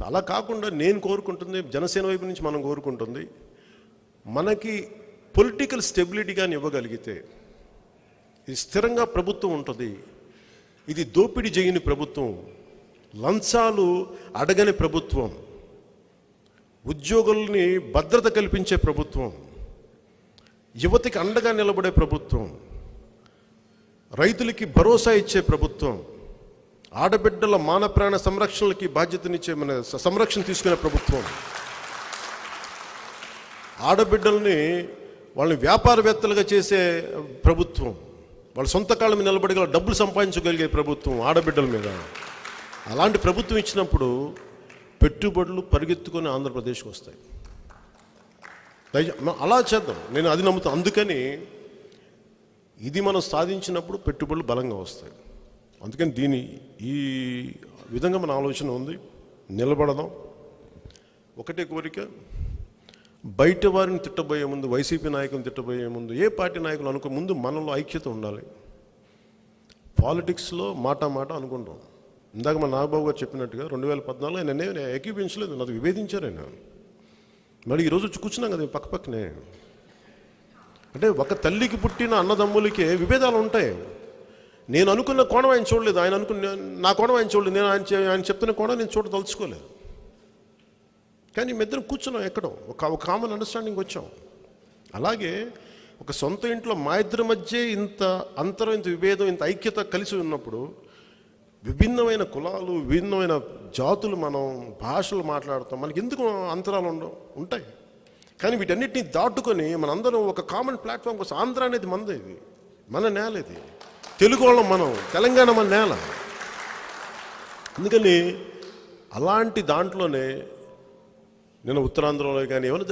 S1: అలా కాకుండా నేను కోరుకుంటుంది, జనసేన వైపు నుంచి మనం కోరుకుంటుంది, మనకి పొలిటికల్ స్టెబిలిటీ కానీ ఇవ్వగలిగితే ఇది స్థిరంగా ప్రభుత్వం ఉంటుంది. ఇది దోపిడీ చేయని ప్రభుత్వం, లంచాలు అడగని ప్రభుత్వం, ఉద్యోగుల్ని భద్రత కల్పించే ప్రభుత్వం, యువతికి అండగా నిలబడే ప్రభుత్వం, రైతులకి భరోసా ఇచ్చే ప్రభుత్వం, ఆడబిడ్డల మాన ప్రాణ సంరక్షణలకి బాధ్యతనిచ్చే మన సంరక్షణ తీసుకునే ప్రభుత్వం, ఆడబిడ్డల్ని వాళ్ళని వ్యాపారవేత్తలుగా చేసే ప్రభుత్వం, వాళ్ళ సొంత కాళ్ళ మీద నిలబడగల డబ్బులు సంపాదించగలిగే ప్రభుత్వం ఆడబిడ్డల మీద. అలాంటి ప్రభుత్వం ఇచ్చినప్పుడు పెట్టుబడులు పరిగెత్తుకొని ఆంధ్రప్రదేశ్కి వస్తాయి. అలా చేద్దాం, నేను అది నమ్ముతాను. అందుకని ఇది మనం సాధించినప్పుడు పెట్టుబడులు బలంగా వస్తాయి. అందుకని ఈ విధంగా మన ఆలోచన ఉంది. నిలబడదాం. ఒకటే కోరిక, బయట వారిని తిట్టబోయే ముందు, వైసీపీ నాయకులను తిట్టబోయే ముందు, ఏ పార్టీ నాయకులు అనుకో ముందు మనలో ఐక్యత ఉండాలి. పాలిటిక్స్లో మాట అనుకుంటాం. ఇందాక మన నాగబాబు గారు చెప్పినట్టుగా 2014 ఆయన ఏకీపించలేదు, నాకు విభేదించారు ఆయన. మరి ఈరోజు వచ్చి కూర్చున్నాం కదా పక్కనే. అంటే ఒక తల్లికి పుట్టిన అన్నదమ్ములకే విభేదాలు ఉంటాయి. నేను అనుకున్న కోణం ఆయన చూడలేదు, ఆయన అనుకున్న నా కోణం ఆయన చూడలేదు, నేను ఆయన చెప్తున్న కోణం నేను చూడదలుచుకోలేదు. కానీ మేమిద్దరం కూర్చున్నాం, ఎక్కడో ఒక కామన్ అండర్స్టాండింగ్ వచ్చాం. అలాగే ఒక సొంత ఇంట్లో మా ఇద్దరి మధ్య ఇంత అంతరం, ఇంత విభేదం, ఇంత ఐక్యత కలిసి ఉన్నప్పుడు విభిన్నమైన కులాలు, విభిన్నమైన జాతులు, మనం భాషలు మాట్లాడతాం, మనకి ఎందుకు అంతరాలు ఉంటాయి. కానీ వీటన్నిటిని దాటుకొని మనందరం ఒక కామన్ ప్లాట్ఫామ్ కోసం, ఆంధ్ర అనేది మనది, ఇది మన నేల, ఇది తెలుగు వాళ్ళం మనం, తెలంగాణ మన నేల. అందుకని అలాంటి దాంట్లోనే నేను ఉత్తరాంధ్రలో కానీ ఏమైనా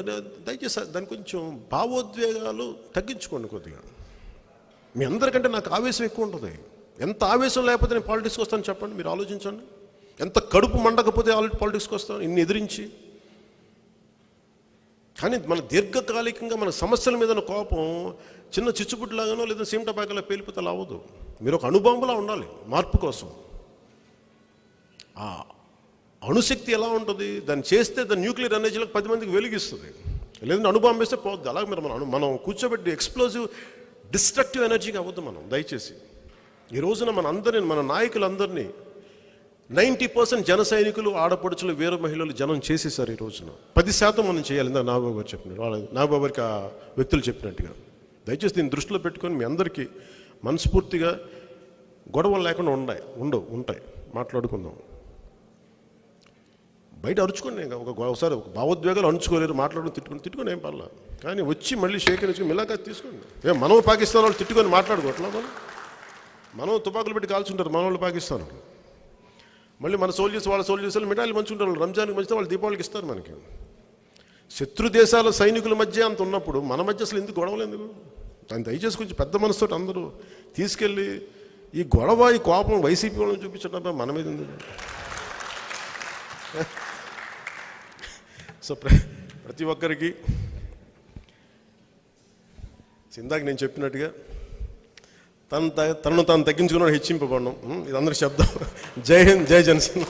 S1: దయచేసి దాని కొంచెం భావోద్వేగాలు తగ్గించుకోండి కొద్దిగా. మీ అందరికంటే నాకు ఆవేశం ఎక్కువ ఉంటుంది. ఎంత ఆవేశం లేకపోతే నేను పాలిటిక్స్కి వస్తాను చెప్పండి, మీరు ఆలోచించండి. ఎంత కడుపు మండకపోతే పాలిటిక్స్కి వస్తాను ఇన్ని ఎదిరించి. కానీ మన దీర్ఘకాలికంగా మన సమస్యల మీద కోపం చిన్న చిచ్చుబుడ్లాగానో లేదా సీమటపాకలా పేలిపోతే అలా అవ్వదు. మీరు ఒక అణుబాంబులా ఉండాలి మార్పు కోసం. ఆ అణుశక్తి ఎలా ఉంటుంది, దాన్ని చేస్తే దాని న్యూక్లియర్ ఎనర్జీలకు 10 మందికి వెలిగిస్తుంది, లేదంటే అణుబాంబు వేస్తే పోద్ది. అలాగే మనం కూర్చోబెట్టి ఎక్స్ప్లోజివ్ డిస్ట్రక్టివ్ ఎనర్జీకి అవ్వద్దు మనం దయచేసి. ఈ రోజున మన నాయకులందరినీ 90% జన సైనికులు, ఆడపడుచులు, వీర మహిళలు జనం చేసేసారు. ఈ రోజున 10% మనం చేయాలి. ఇందా నాగబాబు గారు చెప్పినట్టు, నాగబాబు గారికి ఆ వ్యక్తులు చెప్పినట్టుగా దయచేసి దీన్ని దృష్టిలో పెట్టుకొని మీ అందరికీ మనస్ఫూర్తిగా గొడవలు లేకుండా ఉంటాయి మాట్లాడుకుందాం. బయట అరుచుకోండి, ఒకసారి భావోద్వేగాలు అణుచుకోలేరు, తిట్టుకొని ఏం పర్లా. కానీ వచ్చి మళ్ళీ సేకరించుకుని మిలాఖత్ తీసుకోండి. మనం పాకిస్తాన్ వాళ్ళు తిట్టుకొని మాట్లాడుకోవట్లా, మనం తుపాకులు పెట్టి కాల్చుంటారు మన వాళ్ళు పాకిస్తాన్. మళ్ళీ మన సోల్జర్స్ వాళ్ళ సోల్జర్స్ మిఠాయిలు మంచుకుంటారు. రంజాన్కి మంచితే వాళ్ళు దీపావళికి ఇస్తారు మనకి. శత్రు దేశాల సైనికుల మధ్య అంత ఉన్నప్పుడు మన మధ్య అసలు ఎందుకు గొడవలు ఎందుకు? దాన్ని దయచేసి కొంచెం పెద్ద మనసుతో అందరూ తీసుకెళ్ళి ఈ గొడవ ఈ కోపం వైసీపీ వాళ్ళని చూపించడం మన మీద ఉంది. సో ప్రతి ఒక్కరికి ఇందాక నేను చెప్పినట్టుగా తనను తాను తగ్గించుకున్నాడు హెచ్చింపబడడం. ఇది అందరికి శబ్దం. జై హింద్, జై జనసేన.